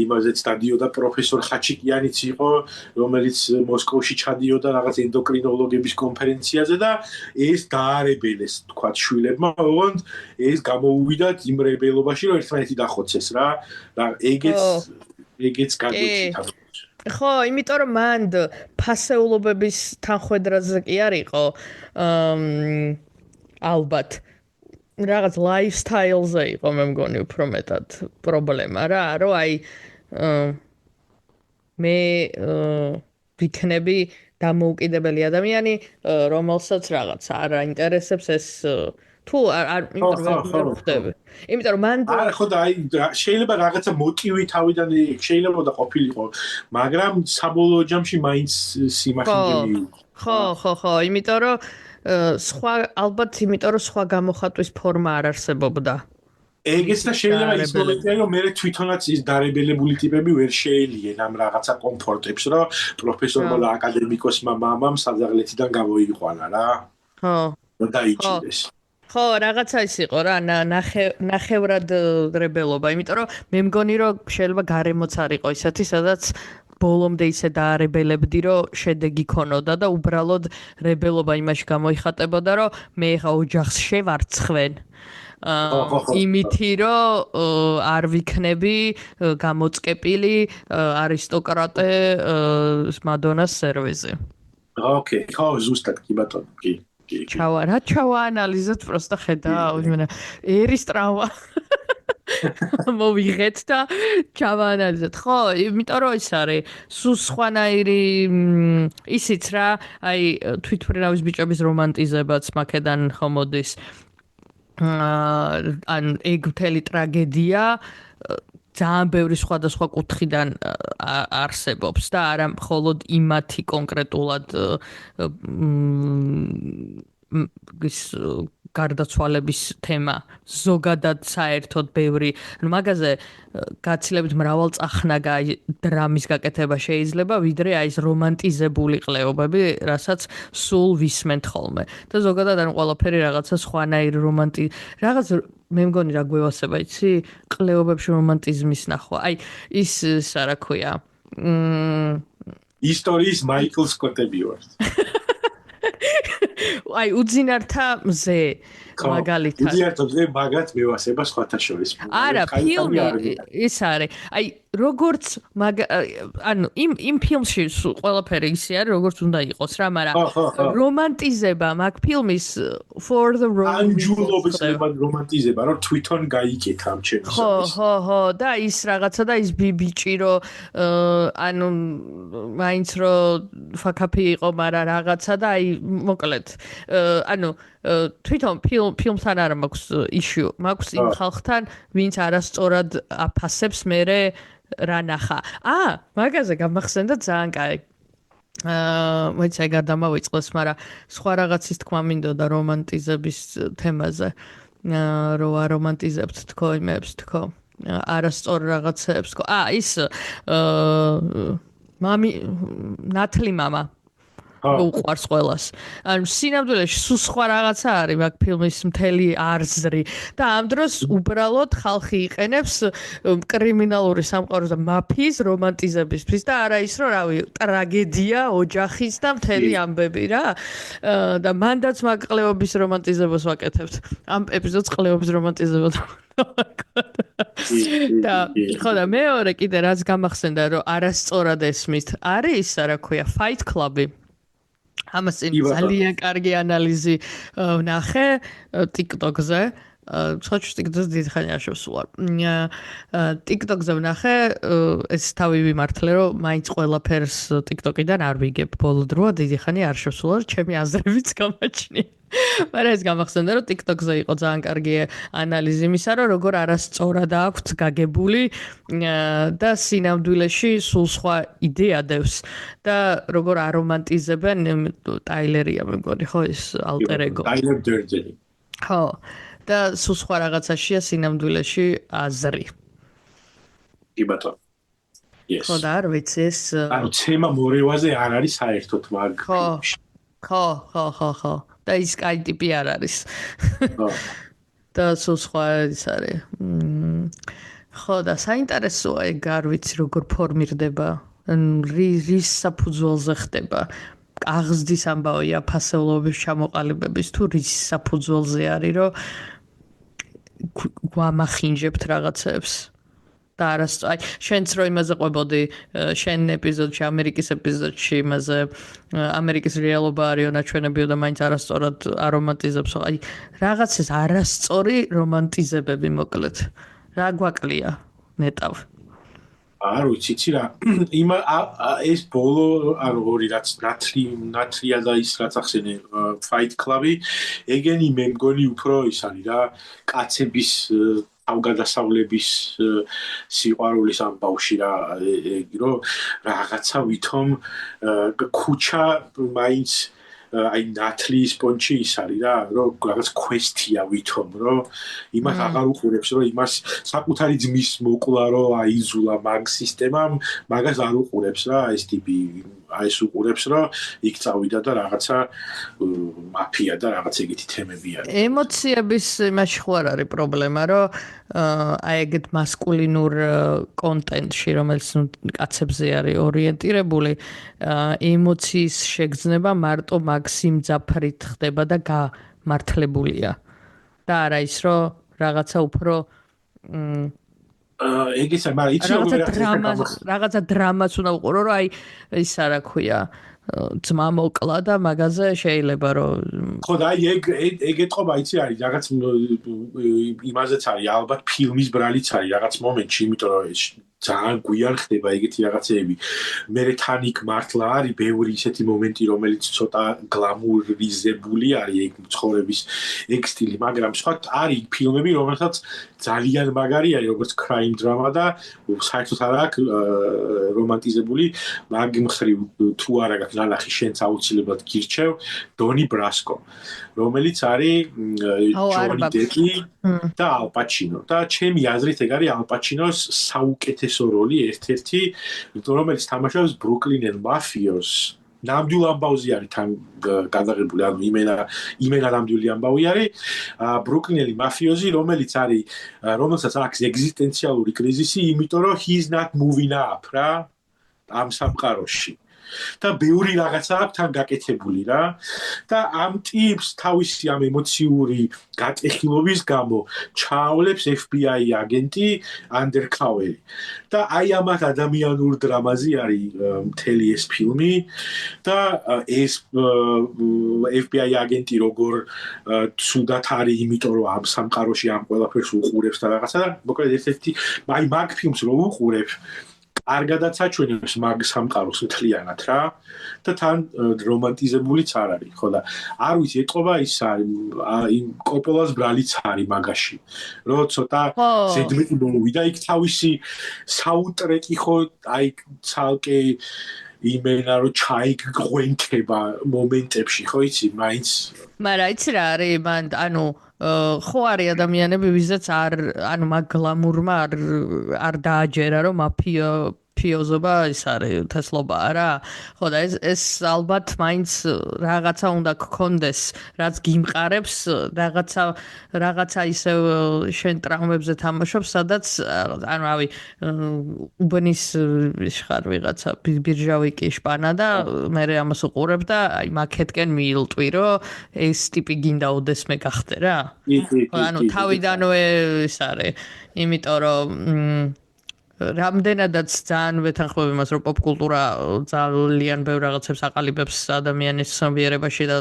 იმაზეც დადიოდა პროფესორ ხაჩიკიანიც იყო რომელიც მოსკოვში ჩადიოდა რაღაც ენდოკრინოლოგების კონფერენციაზე და ეს დაარებელეს თქვა შვილებმა ოღონდ ეს გამოუვიდათ იმ რებელობაში რომ ერთმანეთი დახოცეს რა და ეგეც გადაჭითა ხო იმიტომ რომ მანდ ფასეულობების თანხვედრაზე კი არისო ალბათ რაღაც lifestyle-ზე იყო მე მგონი უფრო მეტად პრობლემა რა რომ აი მე ვიქნები დამოუკიდებელი ადამიანი რომელსაც რაღაც არ აინტერესებს ეს თუ არ ხდები იმიტომ რომ მან არა ხო და აი შეიძლება რაღაცა მოტივი თავიდან შეიძლება და ყოფილიყო მაგრამ საბოლოო ჯამში მაინც სიმახინჯები ხო იმიტომ რომ სხვა ალბათ იმიტომ რომ სხვა გამოხატვის ფორმა არ არსებობდა ეგეც და შეიძლება ის მომენტია რომ მე თვითონაც ის დარებელებული ტიპები ვერ შეელიენ ამ რაღაცა კომფორტებს რომ პროფესორმა და აკადემიკოსმა მამამ საძაღლეთიდან გამოიყვანა რა ხო და იჭირეს ხო რაღაცა ის იყო რა ნახევრად რებელობა იმიტომ რომ მე მგონი რომ შეიძლება გარემოც არ იყო ისეთი სადაც ბოლომდე ისე დაარებელებდი, რომ შედეგი ქონოდა და უბრალოდ რებელობა იმაში გამოიხატებოდა, რომ მე ხა ოჯახს შევარცხვენ. იმითი რომ არ ვიქნები გამოწყეპილი არისტოკრატე მადონას სერვიზე. ოკეი, ხო, ზუსტად კი ბატონო, კი. ჩავაანალიზოთ, პროსტა ხედავ, ერის ტრავმა. მოვიღეთ და ჩავაანალიზოთ. ხო, იმიტომ რომ ის არის სულ სხვანაირი ისიც რა, აი თვითმფრინავის ბიჭების რომანტიზებაც მაქედან ხომოდის. ან ეგ მთელი ტრაგედია ძალიან ბევრი სხვადასხვა კუთხიდან არსებობს და არა მხოლოდ იმათი კონკრეტულად ის გარდაცვალების თემა ზოგადად საერთოდ ბევრი მაგაზე გაცილებით მრავალწახნაგა დრამის გაკეთება შეიძლება ვიდრე აი ეს რომანტიზებული ყლეობები რასაც სულ ვისმენთ ხოლმე და ზოგადად ან ყველაფერი რაღაცა სხვანაირი რაღაც მე მგონი რა გვევასება იცი ყლეობებში რომანტიზმის ნახვა აი ის რა ქვია ისტორიის მაიკლ სკოტები ვარ აი უძინართა მზე მაგალითად უძინართა მზე მაგათ მევასება სხვათა შორის არა ფილმი ის არის აი როგორც ანუ იმ ფილმში ყველაფერი ისე არის როგორც უნდა იყოს რა მაგრამ რომანტიზება მაგ ფილმის for the anjulobis რომანტიზება რომ თვითონ გაიკეთა ამ ჩემს ხო და ის რაღაცა და ის ბიჭი რომ ანუ მაინც რომ ფაკაპი იყო მაგრამ რაღაცა და აი მოკლედ ანუ თვითონ ფილმთან არა მაქვს issue მაქვს იმ ხალხთან ვინც არასწორად აფასებს მერე რა ნახა მაგაზე გამახსენდა ძალიან კაი მოიცა გადამავიწყდეს მაგრამ სხვა რაღაცის თქმა მინდოდა რომანტიზების თემაზე რო არომანტიზებთ თქო იმებს თქო არასწორ რაღაცებს თქო ის მამი ნათლი მამა უყვარს ყველას. ანუ სინამდვილეში სულ სხვა რაღაცა არის მაგ ფილმის მთელი აზრი და ამ დროს უბრალოდ ხალხი იყენებს კრიმინალური სამყაროს და მაფიის რომანტიზებისთვის და არა ის რომ რავი ტრაგედია ოჯახის და მთელი ამბები რა და მანდაც მაგ ყლეობის რომანტიზებას ვაკეთებთ. ამ ეპიზოდს ყლეობის რომანტიზებას და ხო და მეორე კიდე რაც გამახსენდა რომ არასწორად ესმით არის ისა რა ქვია Fight Club-ი ამას ძალიან კარგი ანალიზი ვნახე TikTok-ზე. ცოტა TikTok-ზე დიდხანია შევსულა. TikTok-ზე ვნახე ეს თავი ვიმართლე რომ მაინც ყველაფერს TikTok-იდან არ ვიგებ. ბოლო დროა დიდხანია არ შევსულა, ჩემი აზრებიც გამაჩნია. მაგრამ ეს გამახსენდა რომ TikTok-ზე იყო ძალიან კარგი ანალიზი იმისა რომ როგორ არასწორად აქვთ გაგებული და სინამდვილეში სულ სხვა იდეა დევს და როგორ არომანტიზებენ ტაილერია მე მგონი ხო ეს ალტერ ეგო ტაილერ დერდენი ხო და სულ სხვა რაღაცაშია სინამდვილეში აზრი კი ბატონო yes ხო და არ ვიცი ეს ანუ თემა მორევაზე არ არის საერთოდ მაგ ხო და ის კაი ტიპი არ არის. და სულ სხვა ის არის. ხო და საინტერესოა ეგ არ ვიცი როგორ ფორმირდება. რის საფუძველზე ხდება. აღზრდის ამბავია ფასეულობის ჩამოყალიბების თუ რის საფუძველზე არის რომ გვამახინჯებთ რაღაცებს. და არასწორ შენც რო იმაზე ყვებოდი შენ ეპიზოდში ამერიკის ეპიზოდში იმაზე ამერიკის რეალობა არისო ნაჩვენებიო და მაინც არასწორად არომანტიზებს აი რაღაცის არასწორი რომანტიზებები მოკლედ რა გვაკლია ნეტავ არ ვიცი იცი რა ეს ბოლო ანუ ორი რაც ნათლია და ის რაც ახსენე Fight Club-ი ეგენი მე მგონი უფრო ის არის რა კაცების ავგადასავლების სიყვარულის ამბავში რა რომ რაღაცა ვითომ ქუჩა მაინც აი ნათლის პონჩი ის არის რა რომ რაღაც კვესტია ვითომ რომ იმას აღარ უყურებს რომ იმას საკუთარი ძმის მოკლა რომ აიზულა მაგ სისტემამ მაგას არ უყურებს რა ეს ტიპი აი ეს უყურებს რომ იქ წავიდა და რაღაცა მაფია და რაღაც ეგეთი თემები არის. ემოციების იმაში ხო არ არის პრობლემა, რომ აი ეგეთ მასკულინურ კონტენტში, რომელიც კაცებზე არის ორიენტირებული, ემოციის შეგრძნება მარტო მაგ სიმძაფრით ხდება და გამართლებულია. და არა ის, რომ რაღაცა უფრო ეგეცა, მაგრამ იცი რაღაცა დრამას უნდა უყურო, რომ აი ის არა ქვია ძმა მოკლა და მაგაზე შეიძლება რომ ხო და აი ეგ ეთყობა იცი არის რაღაც იმაზეც არის ალბათ ფილმის ბრალიც არის რაღაც მომენტში იმიტომ რომ ძალიან გვიან ხდება ეგეთი რაღაცეები მე თან იქ მართლა არის ბევრი ისეთი მომენტი რომელიც ცოტა გლამურიზებული არის ეგ ცხოვრების ეგ სტილი მაგრამ სხვა არის ფილმები რომელსაც ძალიან მაგარი არის როგორც crime drama და საერთოდ არ აქვს რომანტიზებული მაგ მხრივ თუ არა გაქვს ნალახი შენც აუცილებლად გირჩევ დონი ბრასკო რომელიც არის ჯონი დეპი და ალ პაჩინო და ჩემი აზრით ეგ არის ალ პაჩინოს საუკეთესო როლი ერთ-ერთი რომელიც თამაშობს ბრუკლინელ მაფიოს ნამდვილ ამბავზე არის თან გადაღებული ანუ იმენა ნამდვილი ამბავი არის ბრუკლინელი მაფიოზი რომელიც არის რომელსაც აქვს ეგზისტენციალური კრიზისი იმიტომ რომ he's not moving up რა ამ სამყაროში და ბევრი რაღაცა აქვს თან გაკეთებული რა და ამ ტიპს თავისი ამ ემოციური გატეხილობის გამო ჩაავლებს FBI აგენტი undercover და აი ამათ ადამიანურ დრამაზე არის მთელი ეს ფილმი და ეს FBI აგენტი როგორ ცუდად არის იმიტომ რომ ამ სამყაროში ამ ყველაფერს უყურებს და რაღაცა და მოკლედ ერთ-ერთი აი მაგ ფილმს რო უყურებ კარგადაც აჩვენებს მაგ სამყაროს მთლიანად რა და თან რომანტიზებულიც არ არის ხო და არ ვიცი ეთყობა ის არის იმ კოპოლას ბრალიც არის მაგაში რომ ცოტა ზედმეტი მომვიდა იქ თავისი საუნდტრეკი ხო აი ცალკე იმენა რომ ჩაიგღვენქება მომენტებში ხო იცი მაინც მაგრამ იცი რა არის მან ანუ ხო არის ადამიანები ვიზაც არ ანუ მაგ გლამურმა არ დააჯერა რომ მაფიოზობა ის არის თესლობა რა ხო და ეს ალბათ მაინც რაღაცა უნდა გქონდეს რაც გიმყარებს რაღაცა ისე შენ ტრამვებზე თამაშობ სადაც ანუ რავი უბნის ხარ ვიღაცა ბირჟავიკი შპანა და მე ამას უყურებ და აი მაკეთკენ მიილტვი რომ ეს ტიპი გინდა ოდესმე გახდე რა ანუ თავიდანვე ის არის იმიტომ რომ რამდენადაც ძალიან ვეთანხმებ იმას რომ პოპკულტურა ძალიან ბევრ რაღაცებს აყალიბებს ადამიანის ცნობიერებაში და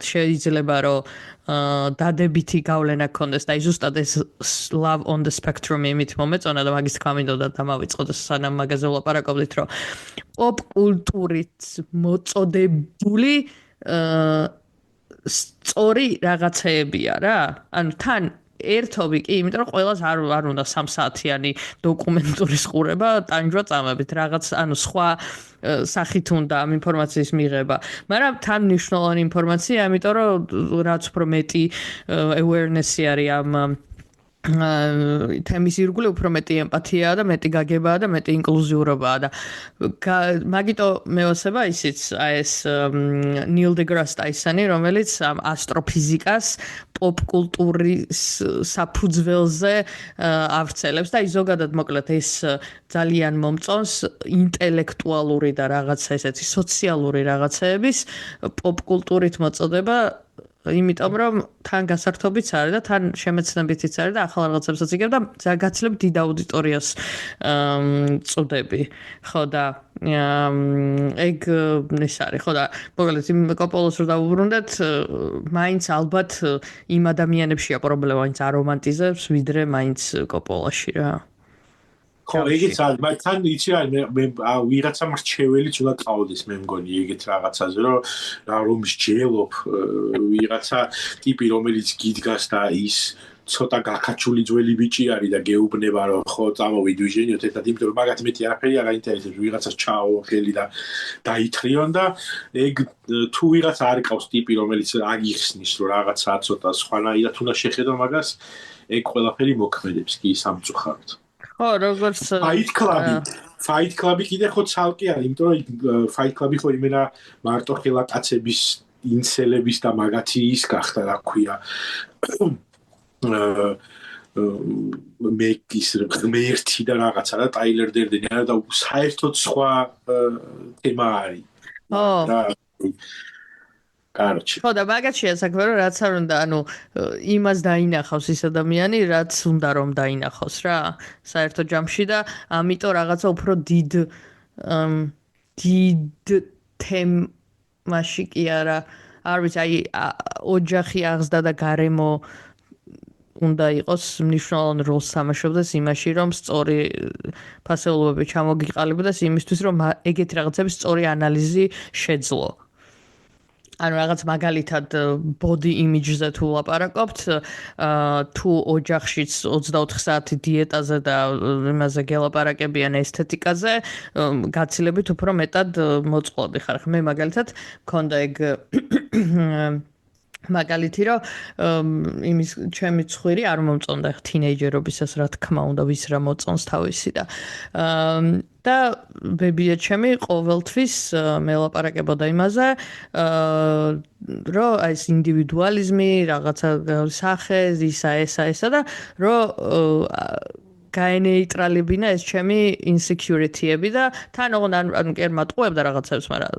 შეიძლება რომ დადებითი გავლენა გქონდეს და ზუსტად ეს love on the spectrum იმით მომეწონა და მაგის თქვა მინდოდა დამავიწყო და სანამ მაგაზე ვლაპარაკობდით რომ პოპკულტურით მოწოდებული სწორი რაღაცეებია რა ანუ თან ერთობი კი, იმიტომ რომ ყველას არ უნდა 3 საათიანი დოკუმენტურის ყურება, ტანჯვა წამებით, რაღაც ანუ სხვა სახით უნდა ამ ინფორმაციის მიღება. მაგრამ თან მნიშვნელოვანი ინფორმაცია, იმიტომ რომ რაც უფრო მეტი awareness-ი არის ამ თემის ირგვლივ უფრო მეტი ემპათიაა და მეტი გაგებაა და მეტი ინკლუზიურობაა და მაგიტო მევასება ისიც ეს ნილ დეგრას ტაისონი რომელიც ასტროფიზიკას პოპკულტურის საფუძველზე ავრცელებს და ზოგადად მოკლედ ეს ძალიან მომწონს ინტელექტუალური და რაღაცა ესეთი სოციალური რაღაცეების პოპკულტურით მოწოდება იმიტომ რომ თან გასართობიც არის და თან შემეცნებითიც არის და ახალ რაღაცებსაც იგებ და გაცლებ დიდ აუდიტორიას წოდები ხო და ეგ ის არის ხო და მოკლედ იმ კოპოლოს რო დავუბრუნდეთ მაინც ალბათ იმ ადამიანებშია პრობლემა ვინც არ რომანტიზებს ვიდრე მაინც კოპოლაში რა ხო ეგეც არის მაგრამ თან იცი მე ვიღაცა მრჩეველიც უნდა ყავდეს მე მგონი ეგეთ რაღაცაზე რომ მსჯელობ ვიღაცა ტიპი რომელიც გიდგას და ის ცოტა გაქაჩული ძველი ბიჭი არის და გეუბნება რომ ხო წამოვიდვიჟენიოთ ერთად იმიტომ რომ მაგათ მეტი არაფერი არ აინტერესებს ვიღაცას ჩააო ხელი და დაითხრიონ და ეგ თუ ვიღაცა არ ყავს ტიპი რომელიც აგიხსნის რომ რაღაცა ცოტა სხვანაირად უნდა შეხედო მაგას ეგ ყველაფერი მოქმედებს კი სამწუხაროდ ხო, როგორც Fight Club-ი კიდე ხო ცალკე არის, იმიტომ რომ Fight Club-ი ხო იმენა მარტო ხელა კაცების ინსელების და მაგათი ის გახდა, რა ქვია. მეკის ღმერთი და რაღაცა და ტაილერ დერდენი არა და საერთოდ სხვა თემა არის. Короче. ხო და მაგაშია საქმე რომ რაც არ უნდა, ანუ იმას დაინახავს ის ადამიანი, რაც უნდა რომ დაინახოს რა, საერთო ჯამში და ამიტომ რაღაცა უფრო დიდ თემაში კი არა, არ ვიცი, აი ოჯახი აღზრდა და გარემო უნდა იყოს მნიშვნელოვან როლს თამაშობდეს იმაში, რომ სწორი ფასეულობები ჩამოგიყალიბდეს იმისთვის, რომ ეგეთი რაღაცების სწორი ანალიზი შეძლო. ანუ რაღაც მაგალითად body image-ზე თუ ლაპარაკობთ, თუ ოჯახშიც 24 საათი დიეტაზე და იმაზე გელაპარაკებიან ესთეტიკაზე, გაცილებით უფრო მეტად მოწყვლადი ხარ. მე მაგალითად მქონდა ეგ მაგალითი რომ იმის ჩემი ცხვირი არ მომწონდა თინეიჯერობისას რა თქმა უნდა ვის რა მოწონს თავისი და ბებია ჩემი ყოველთვის მელაპარაკებოდა იმაზე რომ ეს ინდივიდუალიზმი რაღაცა სახე ესა და რომ გაენეიტრალებინა ეს ჩემი insecurity-ები და თან ოღონდ ანუ კი არ მატყუებდა რაღაცებს, მაგრამ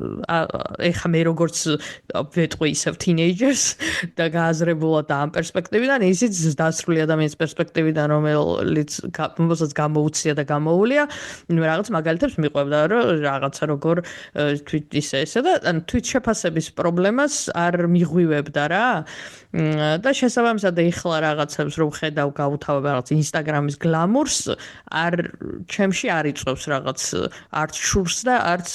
ეხა მე როგორც ვეტყვი ისევ teenagers და გააზრებულად და ამ პერსპექტივიდან ისიც დასრული ადამიანის პერსპექტივიდან რომელიც გამოუცია და გამოუვლია, რაღაც მაგალითებს მიყვებდა რომ რაღაცა როგორ თვით ისე და ანუ თვით შეფასების პრობლემას არ მიღვივებდა რა და შესაბამისად ეხლა რაღაცებს რომ ხედავ გავუთავებ რაღაც Instagram-ის გლამურს არ ჩემში არ იწევს რაღაც არც შურს და არც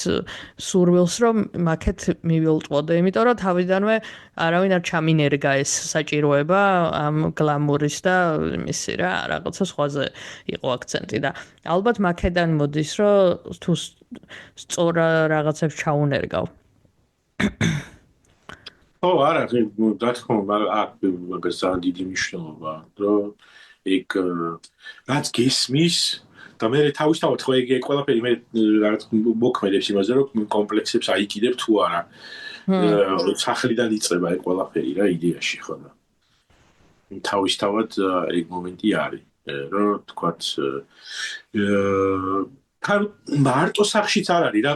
სურვილს რომ მაქეთ მივილტყოდე, იმიტომ რომ თავიდანვე არავინ არ ჩამინერგა ეს საჭიროება ამ გლამურის და იმისი რა რაღაცა სხვაზე იყო აქცენტი და ალბათ მაქედან მოდის რომ თუ სწორ რაღაცებს ჩაუნერგავ. ო არა, რა თქმა უნდა, მაგას ძალიან დიდი მნიშვნელობა, რომ ეგ რაც გესმის და მე თავისთავად ხო ეგ ყველაფერი მე რაღაც მოქმედებს იმაზე რომ კომპლექსებს აიკიდებ თუ არა. სახლიდან იწყება ეგ ყველაფერი რა იდეაში ხო და თავისთავად ეგ მომენტი არის, რომ თქვათ თან მარტო სახშიც არ არის რა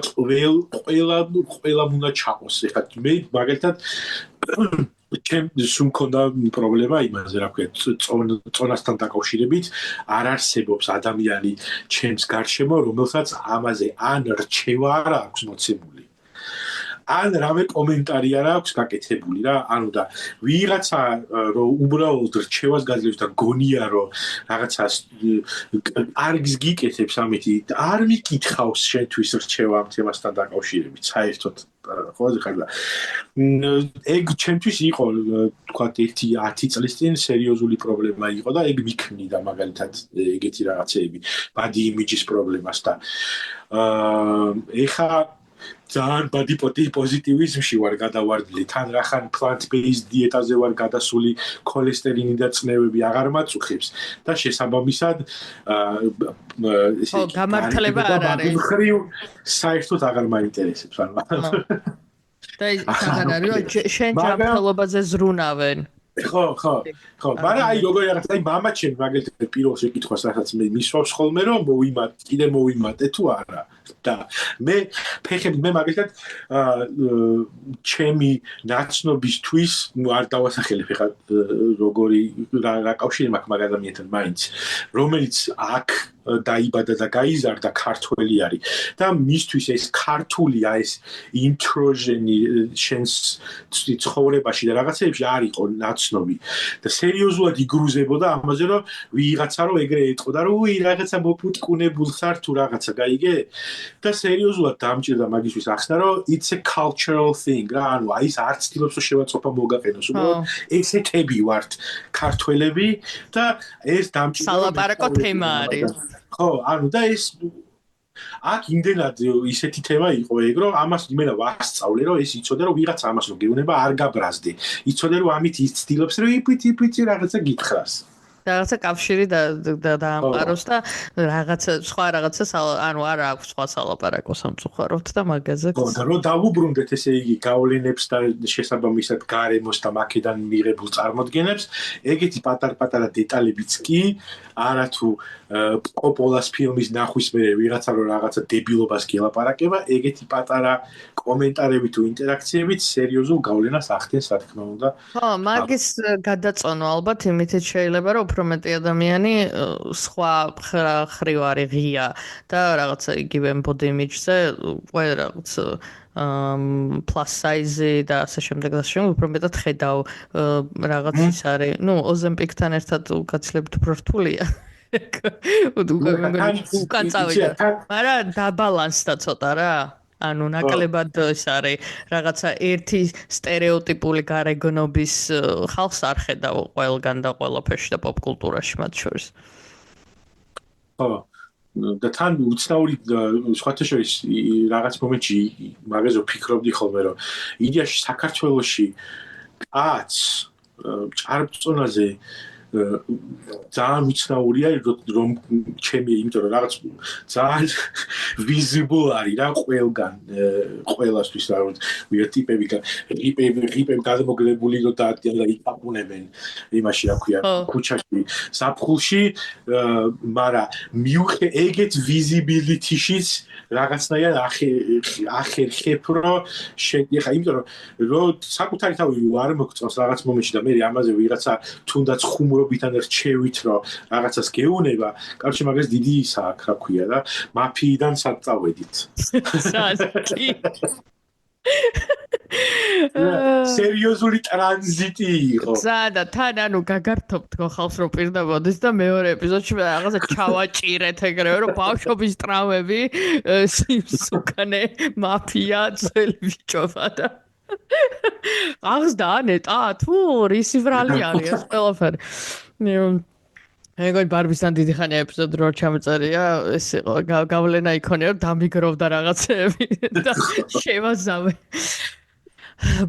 ყველა უნდა ჩაყოს ეხლა მე მაგალითად ჩემ სულ მქონდა პრობლემა იმაზე რა ქვია წონასთან დაკავშირებით არ არსებობს ადამიანი ჩემს გარშემო რომელსაც ამაზე ან რჩევა არ აქვს მოცემული ან რამე კომენტარი არ აქვს გაკეთებული რა ანუ და ვიღაცა რომ უბრალოდ რჩევას გაძლევს და გონია რომ რაღაცას არგს გიკეთებს ამეთი არ მიკითხავს შენთვის რჩევა ამ თემასთან დაკავშირებით საერთოდ ხო ხარდა ეგ ჩემთვის იყო თქვა 1-10 წლის წინ სერიოზული პრობლემა იყო და ეგ მიქმნიდა მაგალითად ეგეთი რაღაცეები body image-ის პრობლემას და ეხა ძალიან body positivism-ში ვარ გადავარდნილი, თან რახან plant-based დიეტაზე ვარ გადასული, ქოლესტერინი და წნევები აღარ მაწუხებს და შესაბამისად ესე გამართლება არ არის. მხრივ საერთოდ აღარ მაინტერესებს ანუ. და ისაგან არის რომ შენ ჯანმრთელობაზე ზრუნავენ. ხო, მაგრამ აი როგორი რაღაც აი მამა ჩემი მაგალითად პირველ შეკითხვას რასაც მე მისვავს ხოლმე რომ კიდე მოვიმატე თუ არა და მე ფეხები მე მაგალითად ჩემი ნაცნობისთვის არ დავასახელებ ხა როგორი რა კავშირი მაქვს მაგ ადამიანთან მაინც რომელიც აქ დაიბადა და გაიზარდა ქართველი არის და მისთვის ეს ქართულია ეს ინტროჟენი შენს ცხოვრებაში და რაღაცეებში არ იყო ნაცნობი და სერიოზულად იგრუზებოდა ამაზე რომ ვიღაცა რომ ეგრე ეტყოდა რომ უი რაღაცა მოპუტკუნებულ ხარ თუ რაღაცა გაიგე და სერიოზულად დამჭირდა მაგისთვის ახსნა რომ it's a cultural thing რა ანუ აი ეს არ ცდილობს რომ შევაწყობა მოგაყენოს უბრალოდ ესეთები ვართ ქართველები და ეს დამჭირდა სალაპარაკო თემა არის ხო, ანუ და ეს აქ იმდენად ისეთი თემა იყო ეგ რომ ამას იმენა ვასწავლე რომ ეს იცოდე რომ ვიღაცა ამას რომ გეუბნება არ გაბრაზდე. იცოდე რომ ამით ის ცდილობს რომ იპიტი რაღაცა გითხრას. რაღაცა კავშირი დაამყაროს და რაღაცა სხვა რაღაცა ანუ არ აქვს სხვა სალაპარაკო სამწუხაროდ და მაგაზე. ხო, და რომ დავუბრუნდეთ ესე იგი გავლენებს და შესაბამისად გარემოს და მაქედან მიღებულ წარმოდგენებს, ეგეთი პატარ-პატარა დეტალებიც კი არათუ კოპოლას ფილმის ნახვის მერე ვიღაცა რომ რაღაცა დებილობას გელაპარაკება, ეგეთი პატარა კომენტარები თუ ინტერაქციებით სერიოზულ გავლენას ახდენს, რა თქმა უნდა. ხო, მაგის გადაწონო ალბათ იმითაც შეიძლება რომ უფრო მეტი ადამიანი სხვა ხრივ არის ღია და რაღაცა იგივე body image-ზე ყველა რაღაც plus size და ასე შემდეგ და ასე უფრო მეტად ხედავ რაღაც ის არის, ოზემპიკთან ერთად გაცილებით უფრო რთულია. უკან წავიდა, მაგრამ დაბალანსდა ცოტა რა. ანუ ნაკლებად ის არის რაღაცა ერთი სტერეოტიპული გარეგნობის ხალხს არ ხედავ ყველგან და ყველაფერში და პოპ კულტურაში მათ შორის. ხო. და თან უცნაური სხვათა შორის რაღაც მომენტში მაგაზე ვფიქრობდი ხოლმე რომ იდეაში საქართველოში კაც ჭარბწონაზე ძალიან უცნაურია რომ ჩემი იმიტომ რომ რაღაც ძალიან visible არის რა ყველგან ყველასთვის რა ვიღა ტიპები გადამოგლებული რომ დაადიან და იტაყუნებენ იმაში რა ქვია ქუჩაში საფხულში მაგრამ მიუხედავად ეგეთ visibility-შიც რაღაცნაირად ახერხებ რომ ხა იმიტომ რომ საკუთარი თავი არ მოგწონს რაღაც მომენტში და მე ამაზე ვიღაცა თუნდაც ხუმრობიდან რჩევით რომ რაღაცას გეუნება, კარჩი მაგას დიდი ის აქვს, რა ქვია და მაფიიდან სად წავედით. სერიოზული ტრანზიტი იყო. და თან ანუ გაგართობთ ხალხს რომ პირდაბოდეს და მეორე ეპიზოდში რაღაცა ჩავაჭირეთ ეგრევე რომ ბავშვობის ტრავმები სუკანე მაფია ძველი ბიჭობა და აღსდა ნეტა თუ რისი ვრალი არის ეს ყველაფერი. ეგოი ბარბისთან დიდი ხანია ეპიზოდი რო ჩამეწერია, ეს იყო გავლენა იქონია რომ დამიგროვდა რაღაცეები და შევაზავე.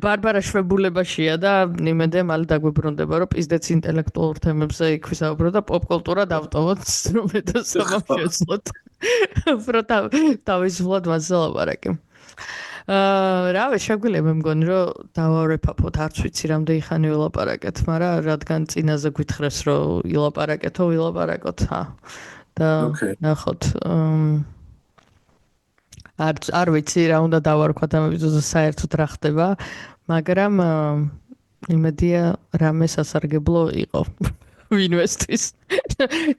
ბარბარა შვებულებაშია და იმედია მალე დაგვიბრუნდება რომ პიზდეც ინტელექტუალურ თემებზე იქ ვისაუბრო და პოპ კულტურა დავტოვოთ რომ მეტასობა შეძლოთ. უფრო თავისუფლად მასზე ლაპარაკი. რავი, შეგვიძლია მე მგონი რომ დავარეფაფოთ, არც ვიცი რამდენი ხანი ვილაპარაკეთ, მაგრამ რადგან წინაზე გვითხრეს რომ ვილაპარაკოთ, და ნახოთ. არ ვიცი რა უნდა დავარქვათ ამ ეპიზოდზე საერთოდ რა ხდება, მაგრამ იმედია რამე სასარგებლო იყო ვინვესტის.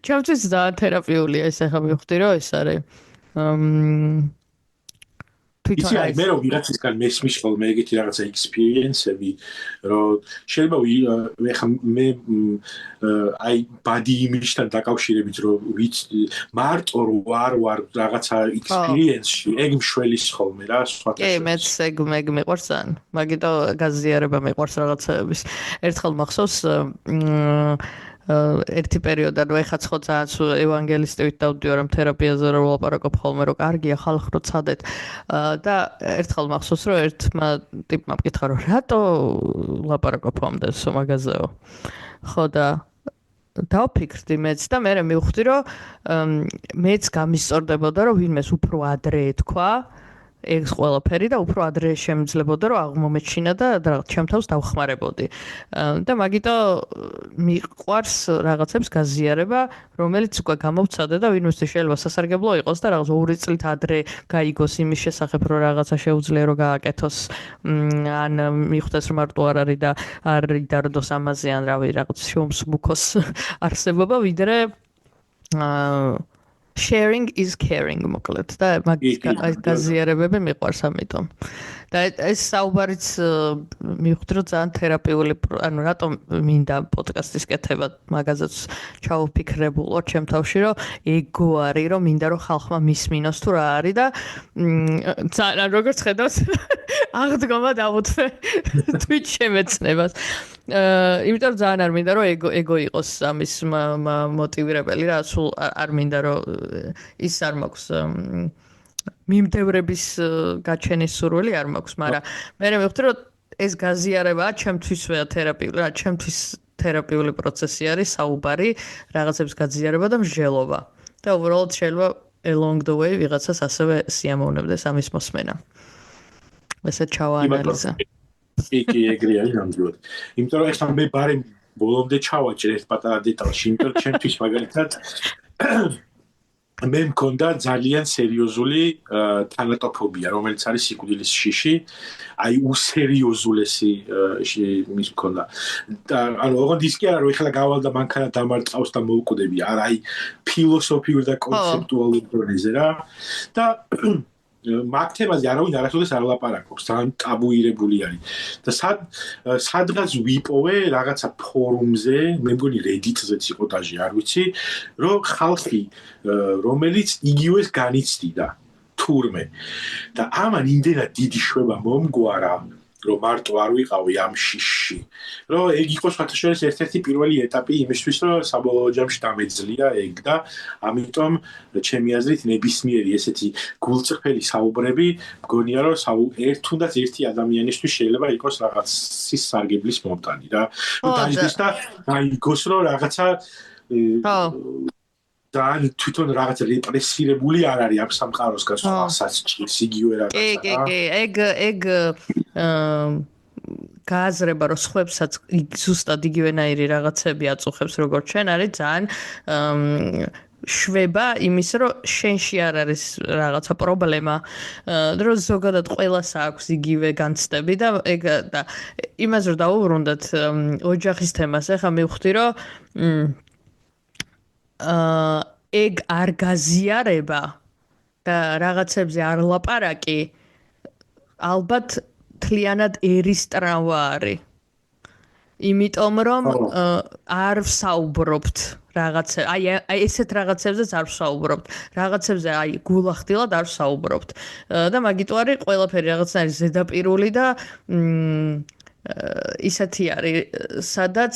ჩემთვის ძალიან თერაპიულია ეს ახლა მივხვდი რომ ეს არის იცი აი მე რომ ვიღაცისგან მესმის ხოლმე ეგეთი რაღაცა ექსპერიენსები რომ შეიძლება მე აი body image-თან დაკავშირებით რომ ვიცი მარტო რო ვარ რაღაცა ექსპერიენსში ეგ მშველის ხოლმე რა სხვათა კი მეც ეგ მიყვარს ძალიან მაგიტო გაზიარება მიყვარს რაღაცეების ერთხელ მახსოვს ერთი პერიოდად ეხა ხო ძალიან ევანგელისტივით დავდივარ ამ თერაპიაზე რომ ვლაპარაკობ ხოლმე რომ კარგია ხალხ რო ცადეთ და ერთხელ მახსოვს რომ ერთმა ტიპმა მკითხა რომ რატო ვლაპარაკობ ამდენს მაგაზეო ხო და დავფიქრდი მეც და მე მივხვდი რომ მეც გამისწორდებოდა რომ ვინმეს უფრო ადრე ეთქვა ეს ყველაფერი და უფრო ადრე შემიძლებოდა რომ აღმომეჩინა და ჩემ თავს დავხმარებოდი. და მაგიტო მიყვარს რაღაცებს გაზიარება, რომელიც უკვე გამოვცადე და ვინმესთვის შეიძლება სასარგებლო იყოს და რაღაც 2 წლით ადრე გაიგოს იმის შესახებ რომ რაღაცა შეუძლია რომ გააკეთოს ან მიხვდეს რომ მარტო არ არის და არ იდარდოს ამაზე ან რავი რაღაც შუმსმუქოს არსებობა ვიდრე sharing is caring მოკლედ და მაგის გაზიარებები მიყვარს ამიტომ. და ეს საუბარიც მივხვდი რომ ძალიან თერაპიული ანუ რატომ მინდა პოდკასტის კეთება მაგაზეც ჩავფიქრებულო ჩემ თავში რომ ეგო არის რომ მინდა რომ ხალხმა მისმინოს თუ რა არის და ძალიან როგორც ხედავს აღდგომა დავუთმე თვით შემეცნებას. იმიტომ რომ ძალიან არ მინდა რომ ეგო იყოს ამის მოტივირებელი რა სულ არ მინდა რომ ის არ მაქვს მიმდევრების გაჩენის სურვილი არ მაქვს, მაგრამ მე მივხვდი რომ ეს გაზიარებაა ჩემთვისვე თერაპიული, რა ჩემთვის თერაპიული პროცესი არის, საუბარი, რაღაცების გაზიარება და მსჯელობა. და უბრალოდ შეიძლება along the way ვიღაცას ასევე სიამოვნებდეს ამის მოსმენა. ესე ჩავაანალიზა. კი, ეგრე არის ნამდვილად. იმიტომ რომ ეხლა მე ბარემ ბოლომდე ჩავაჭერ ერთ პატარა დეტალში, იმიტომ რომ ჩემთვის მაგალითად მე მქონდა ძალიან სერიოზული თანატოფობია, რომელიც არის სიკვდილის შიში, აი უსერიოზულესი მის მქონდა. და ანუ ოღონდ ის კი არა რომ ეხლა გავალ და მანქანა დამარწყავს და მოვკვდები, არა აი ფილოსოფიურ და კონცეპტუალურ დონეზე რა. და მაგ თემაზე არავინ არასოდეს არ ლაპარაკობს, ძალიან ტაბუირებული არის. და სადღაც ვიპოვე რაღაცა ფორუმზე, მე მგონი Reddit-ზეც იყო დაჟე, არ ვიცი, რომ ხალხი რომელიც იგივეს განიცდიდა თურმე. და ამან იმდენად დიდი შვება მომგვარა, რომ მარტო არ ვიყავი ამ შიშში. რომ ეგ იყო სხვათაშორის ერთ-ერთი პირველი ეტაპი იმისთვის, რომ საბოლოო ჯამში დამეძლია ეგ და ამიტომ ჩემი აზრით ნებისმიერი ესეთი გულწრფელი საუბრები მგონია რომ თუნდაც ერთი ადამიანისთვის შეიძლება იყოს რაღაცის სარგებლის მომტანი რა. დაიჯდეს და აიგოს რომ რაღაცა და თვითონ რაღაც რეპრესირებული არ არის ამ სამყაროს გასვლასაც ჭირს იგივე რაღაცა. კი, ეგ გააზრება რომ სხვებსაც ზუსტად იგივენაირი რაღაცები აწუხებს როგორც შენ არის ძალიან შვება იმის რომ შენში არ არის რაღაცა პრობლემა რომ ზოგადად ყველას აქვს იგივე განცდები და ეგ და იმას რომ დაუბრუნდეთ ოჯახის თემას ახლა მივხვდი რომ ეგ არ გაზიარება და რაღაცებზე არ ლაპარაკი ალბათ თლიანად ერის ტრავა არის. იმიტომ რომ არ ვსაუბრობთ რაღაცა, აი ესეთ რაღაცებზეც არ ვსაუბრობთ. რაღაცებზე აი გულახდილად არ ვსაუბრობთ. და მაგიტო არის ყველაფერი რაღაცნაირი ზედაპირული და ისეთი არის, სადაც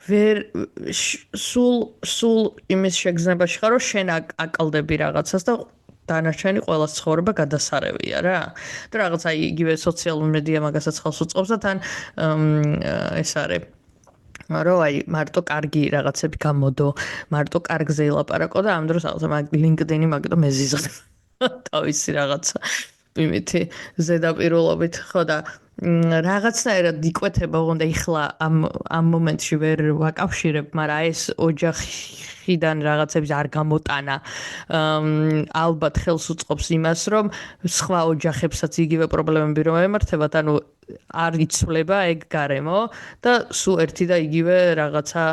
ვერ სულ იმის შეგრძნებაში ხარ, რომ შენ აკლდები რაღაცას და დანარჩენი ყველას ცხოვრება გადასარევია რა. და რაღაც აი იგივე სოციალური მედია მაგასაც ხალხს უწყობს და თან ეს არის რომ აი მარტო კარგი რაღაცები გამოდო, მარტო კარგზე ილაპარაკო და ამ დროს რაღაცა მაგ LinkedIn-ი მაგიტო მეზიზღ თავისი რაღაცა იმითი ზედაპირულობით ხო და რაღაცნაირად იკვეთება ოღონდ ეხლა ამ მომენტში ვერ ვაკავშირებ, მაგრამ ეს ოჯახიდან რაღაცების არ გამოტანა ალბათ ხელს უწყობს იმას, რომ სხვა ოჯახებსაც იგივე პრობლემები რომ ემართებათ, ანუ არ იცვლება ეგ გარემო და სულ ერთი და იგივე რაღაცა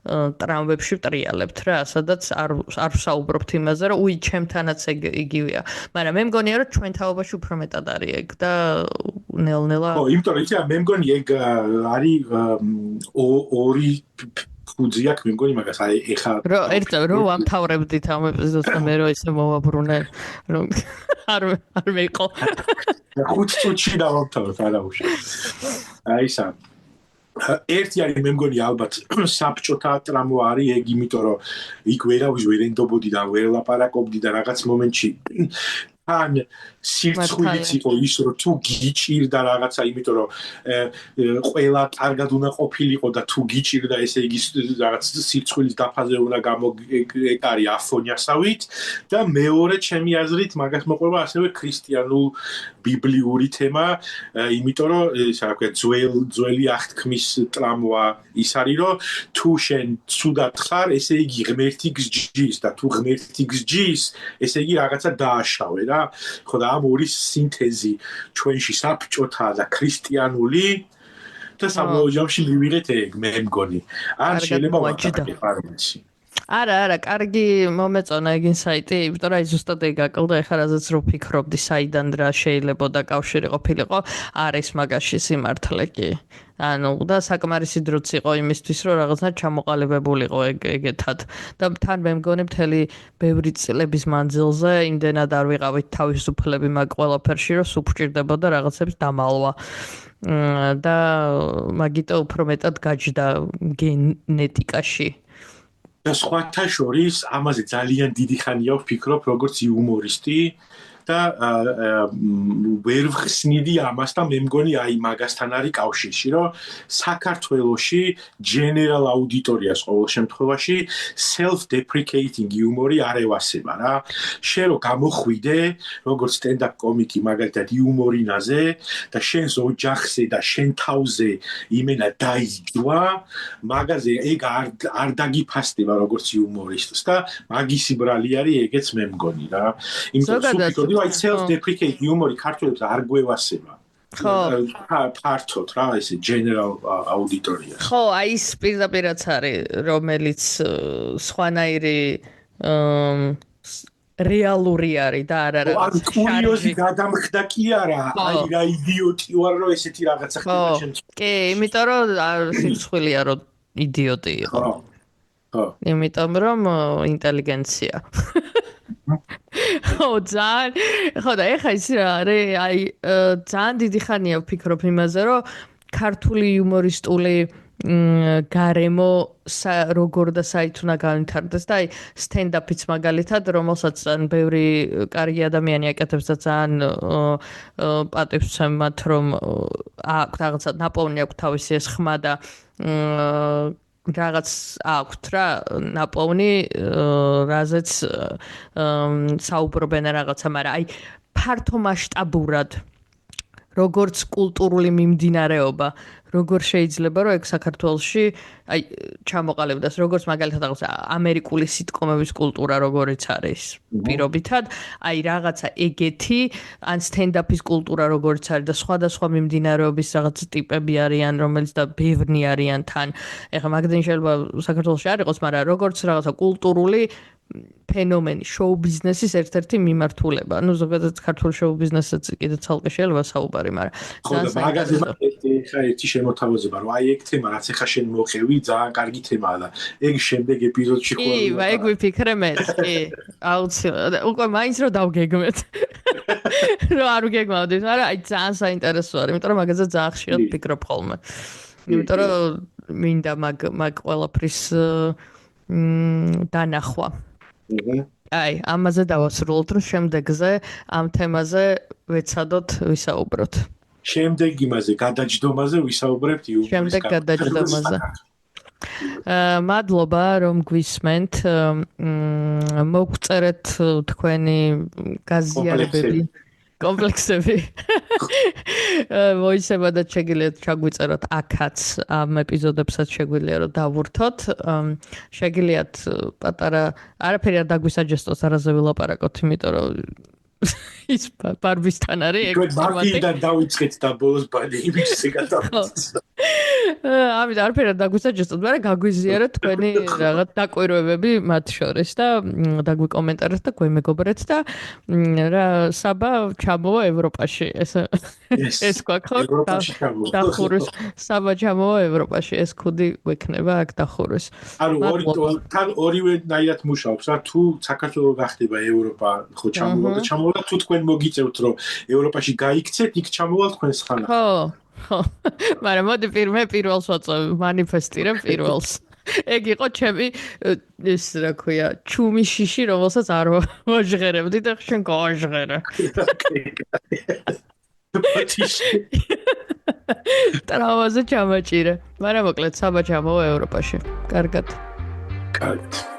ტრამვებში ვტრიალებთ რა, სადაც არ ვსაუბრობთ იმაზე, რომ უი ჩემთანაც ეგ იგივეა. მაგრამ მე მგონია, რომ ჩვენ თაობაში უფრო მეტად არის ეგ და ნელ-ნელა ხო, იმიტომ რომ იცი, მე მგონი ეგ არის ორი ფუძი აქვს, მე მგონი მაგას აი ეხა რო ვამთავრებდით ამ ეპიზოდს და მე რო ისე მოვაბრუნე, რომ არ მეყო. 5 წუთში დავამთავრებ არაუშავ. აი სამ ერთი არის მე მგონი ალბათ საბჭოთა ტრამვა არის ეგ იმიტომ რომ იქ ვერავის ვერ ენდობოდი და ვერ ლაპარაკობდი და რაღაც მომენტში ან სირცხვილიც იყო ის რომ თუ გიჭირდა რაღაცა იმიტომ რომ ყველა კარგად უნდა ყოფილიყო და თუ გიჭირდა ესე იგი რაღაც სირცხვილის დაფაზე უნდა გამოგეკარი აფონიასავით და მეორე ჩემი აზრით მაგას მოყვება ასევე ქრისტიანულ ბიბლიური თემა იმიტომ რომ ისე რა ქვია ძველი აღთქმის ტრამვა ის არის რომ თუ შენ ცუდად ხარ ესე იგი ღმერთი გსჯის და თუ ღმერთი გსჯის ესე იგი რაღაცა დააშავე რა ხო და ამ ორი სინთეზი ჩვენში საბჭოთა და ქრისტიანული და საბოლოო ჯამში მივიღეთ ეგ მე მგონი ან შეიძლება ვაკეთებ პარამეთში არა, კარგი მომეწონა ეგ ინსაიტი, იმიტომ რომ აი ზუსტად ეგ აკლდა ეხლა რაზეც რო ფიქრობდი საიდან რა შეიძლება და კავშირი ყოფილიყო, არის მაგაში სიმართლე კი. ანუ და საკმარისი დროც იყო იმისთვის რომ რაღაცა ჩამოყალიბებულიყო ეგეთად და თან მე მგონი მთელი ბევრი წლების მანძილზე იმდენად არ ვიყავით თავისუფლები მაგ ყველაფერში რომ სუფჭირდებოდა რაღაცების დამალვა და მაგიტო უფრო მეტად გაჯდა გენეტიკაში და სხვათა შორის ამაზე ძალიან დიდი ხანია ვფიქრობ როგორც იუმორისტი და ვერ ვხსნიდი ამას და მე მგონი აი მაგასთან არის კავშირში, რომ საქართველოში general auditorias ყოველ შემთხვევაში self-deprecating humor-ი არ ევასება რა. შენ რო გამოხვიდე, როგორც stand-up კომიკი მაგალითად იუმორინაზე და შენს ოჯახზე და შენ თავზე იმენა დაიჯვა, მაგაზე ეგ არ დაგიფასდება როგორც იუმორისტს და მაგისი ბრალი არის ეგეც მე მგონი რა. იმიტომ რომ სუფიქრობდი აი self-deprecating humor-ი ქართველებს არ გვევასება. ხო, ფართოდ რა, ესე general auditorias. ხო, აი ის პირდაპირაც არის, რომელიც სხვანაირი რეალური არის და არ არის. ანუ კურიოზი გადამხდა კი არა, აი რა იდიოტი ვარ რომ ესეთი რაღაცა ხდება ჩემს. კი, იმიტომ რომ სიცხვილია რომ იდიოტი იყო. ხო. იმიტომ რომ ინტელიგენცია. ხო, ძალიან. ხო და ეხლა ის რა არის, აი ძალიან დიდი ხანია ვფიქრობ იმაზე, რომ ქართული იუმორისტული გარემო როგორ და საით უნდა განვითარდეს და აი stand-up-იც მაგალითად, რომელსაც ბევრი კარგი ადამიანი აკეთებს და ძალიან პატივს ვცემ მათ, რომ აქვს რაღაცა ნაპოვნი აქვს თავისი ეს ხმა და რაღაც აქვთ რა ნაპოვნი, რაზეც საუბრობენ რაღაცა, მაგრამ აი ფართო მასშტაბურად როგორც კულტურული მიმდინარეობა, როგორ შეიძლება რომ ეგ საქართველოში აი ჩამოყალიბდეს, როგორც მაგალითად რაღაცა ამერიკული სიტკომების კულტურა როგორიც არის პირობითად, აი რაღაცა ეგეთი ან stand-up-ის კულტურა როგორიც არის და სხვადასხვა მიმდინარეობის რაღაც ტიპები არიან, რომელიც და ბევრნი არიან თან. ეხლა მაგდენ შეიძლება საქართველოში არ იყოს, მაგრამ როგორც რაღაცა კულტურული ფენომენი, შოუ-ბიზნესის ერთ-ერთი მიმართულება. Ну, ზოგადად ქართულ შოუ-ბიზნესსაც კიდე ცალკე შეიძლება საუბარი, მაგრამ ხო და მაგაზე ხა ერთი შემოთავაზება, რომ აი ეგ თემა, რაც ახლა შენ მოყევი, ძალიან კარგი თემაა და ეგ შემდეგ ეპიზოდში ხო კი, ეგ ვიფიქრე მეც, კი. აუცილებლად. უკვე მაინც რომ დავგეგმეთ. რომ არ ვგეგმავდით, მაგრამ აი ძალიან საინტერესო არის, იმიტომ რომ მაგაზე ძალიან ხშირად ვფიქრობ ხოლმე. იმიტომ რომ მინდა მაგ ყველაფრის დანახვა. აი, ამაზე დავასრულოთ, რომ შემდეგზე ამ თემაზე ვეცადოთ ვისაუბროთ. შემდეგ იმაზე გადაჯდომაზე ვისაუბრებთ იუმორის. შემდეგ გადაჯდომაზე. მადლობა რომ გვისმენთ. მოგწერეთ თქვენი გაზიარებები, კომპლექსები. მოიცემადაც შეგიძლიათ ჩაგვიწეროთ აქაც ამ ეპიზოდებსაც შეგვიძლია რომ დავურთოთ. შეგიძლიათ პატარა არაფერი არ დაგვისაჯესტოს არაზე ვილაპარაკოთ, იმიტომ რომ ის ბარბისთან არის ეგ მარტიდან დავიწყეთ და ბოლოს ბანი იმისზე გადავიწყეთ. ამით არაფერი არ დაგვისაჯესტოთ, მაგრამ გაგვიზიარეთ თქვენი რაღაც დაკვირვებები მათ შორის და დაგვიკომენტარეთ და გვემეგობრეთ და რა საბა ჩამოვა ევროპაში ეს გვაქვს დახურვის საბა ჩამოვა ევროპაში ეს ქუდი გვექნება აქ დახურვის. ანუ თან ორივენაირად მუშაობს რა, თუ საქართველოს გახდება ევროპა ხო ჩამოვა და თუ თქვენ მოგიწევთ რომ ევროპაში გაიქცეთ, იქ ჩამოვალ თქვენს ხანა. ხო, მაგრამ მოდი პირველს ვაწევ, მანიფესტირებ პირველს. ეგ იყო ჩემი ეს რა ქვია, ჩუმი შიში, რომელსაც არ ვაჟღერებდი და შენ გავაჟღერე. ტრამვაზე ჩამაჭირე. მაგრამ მოკლედ საბა ჩამოვა ევროპაში. კარგად. კარგად.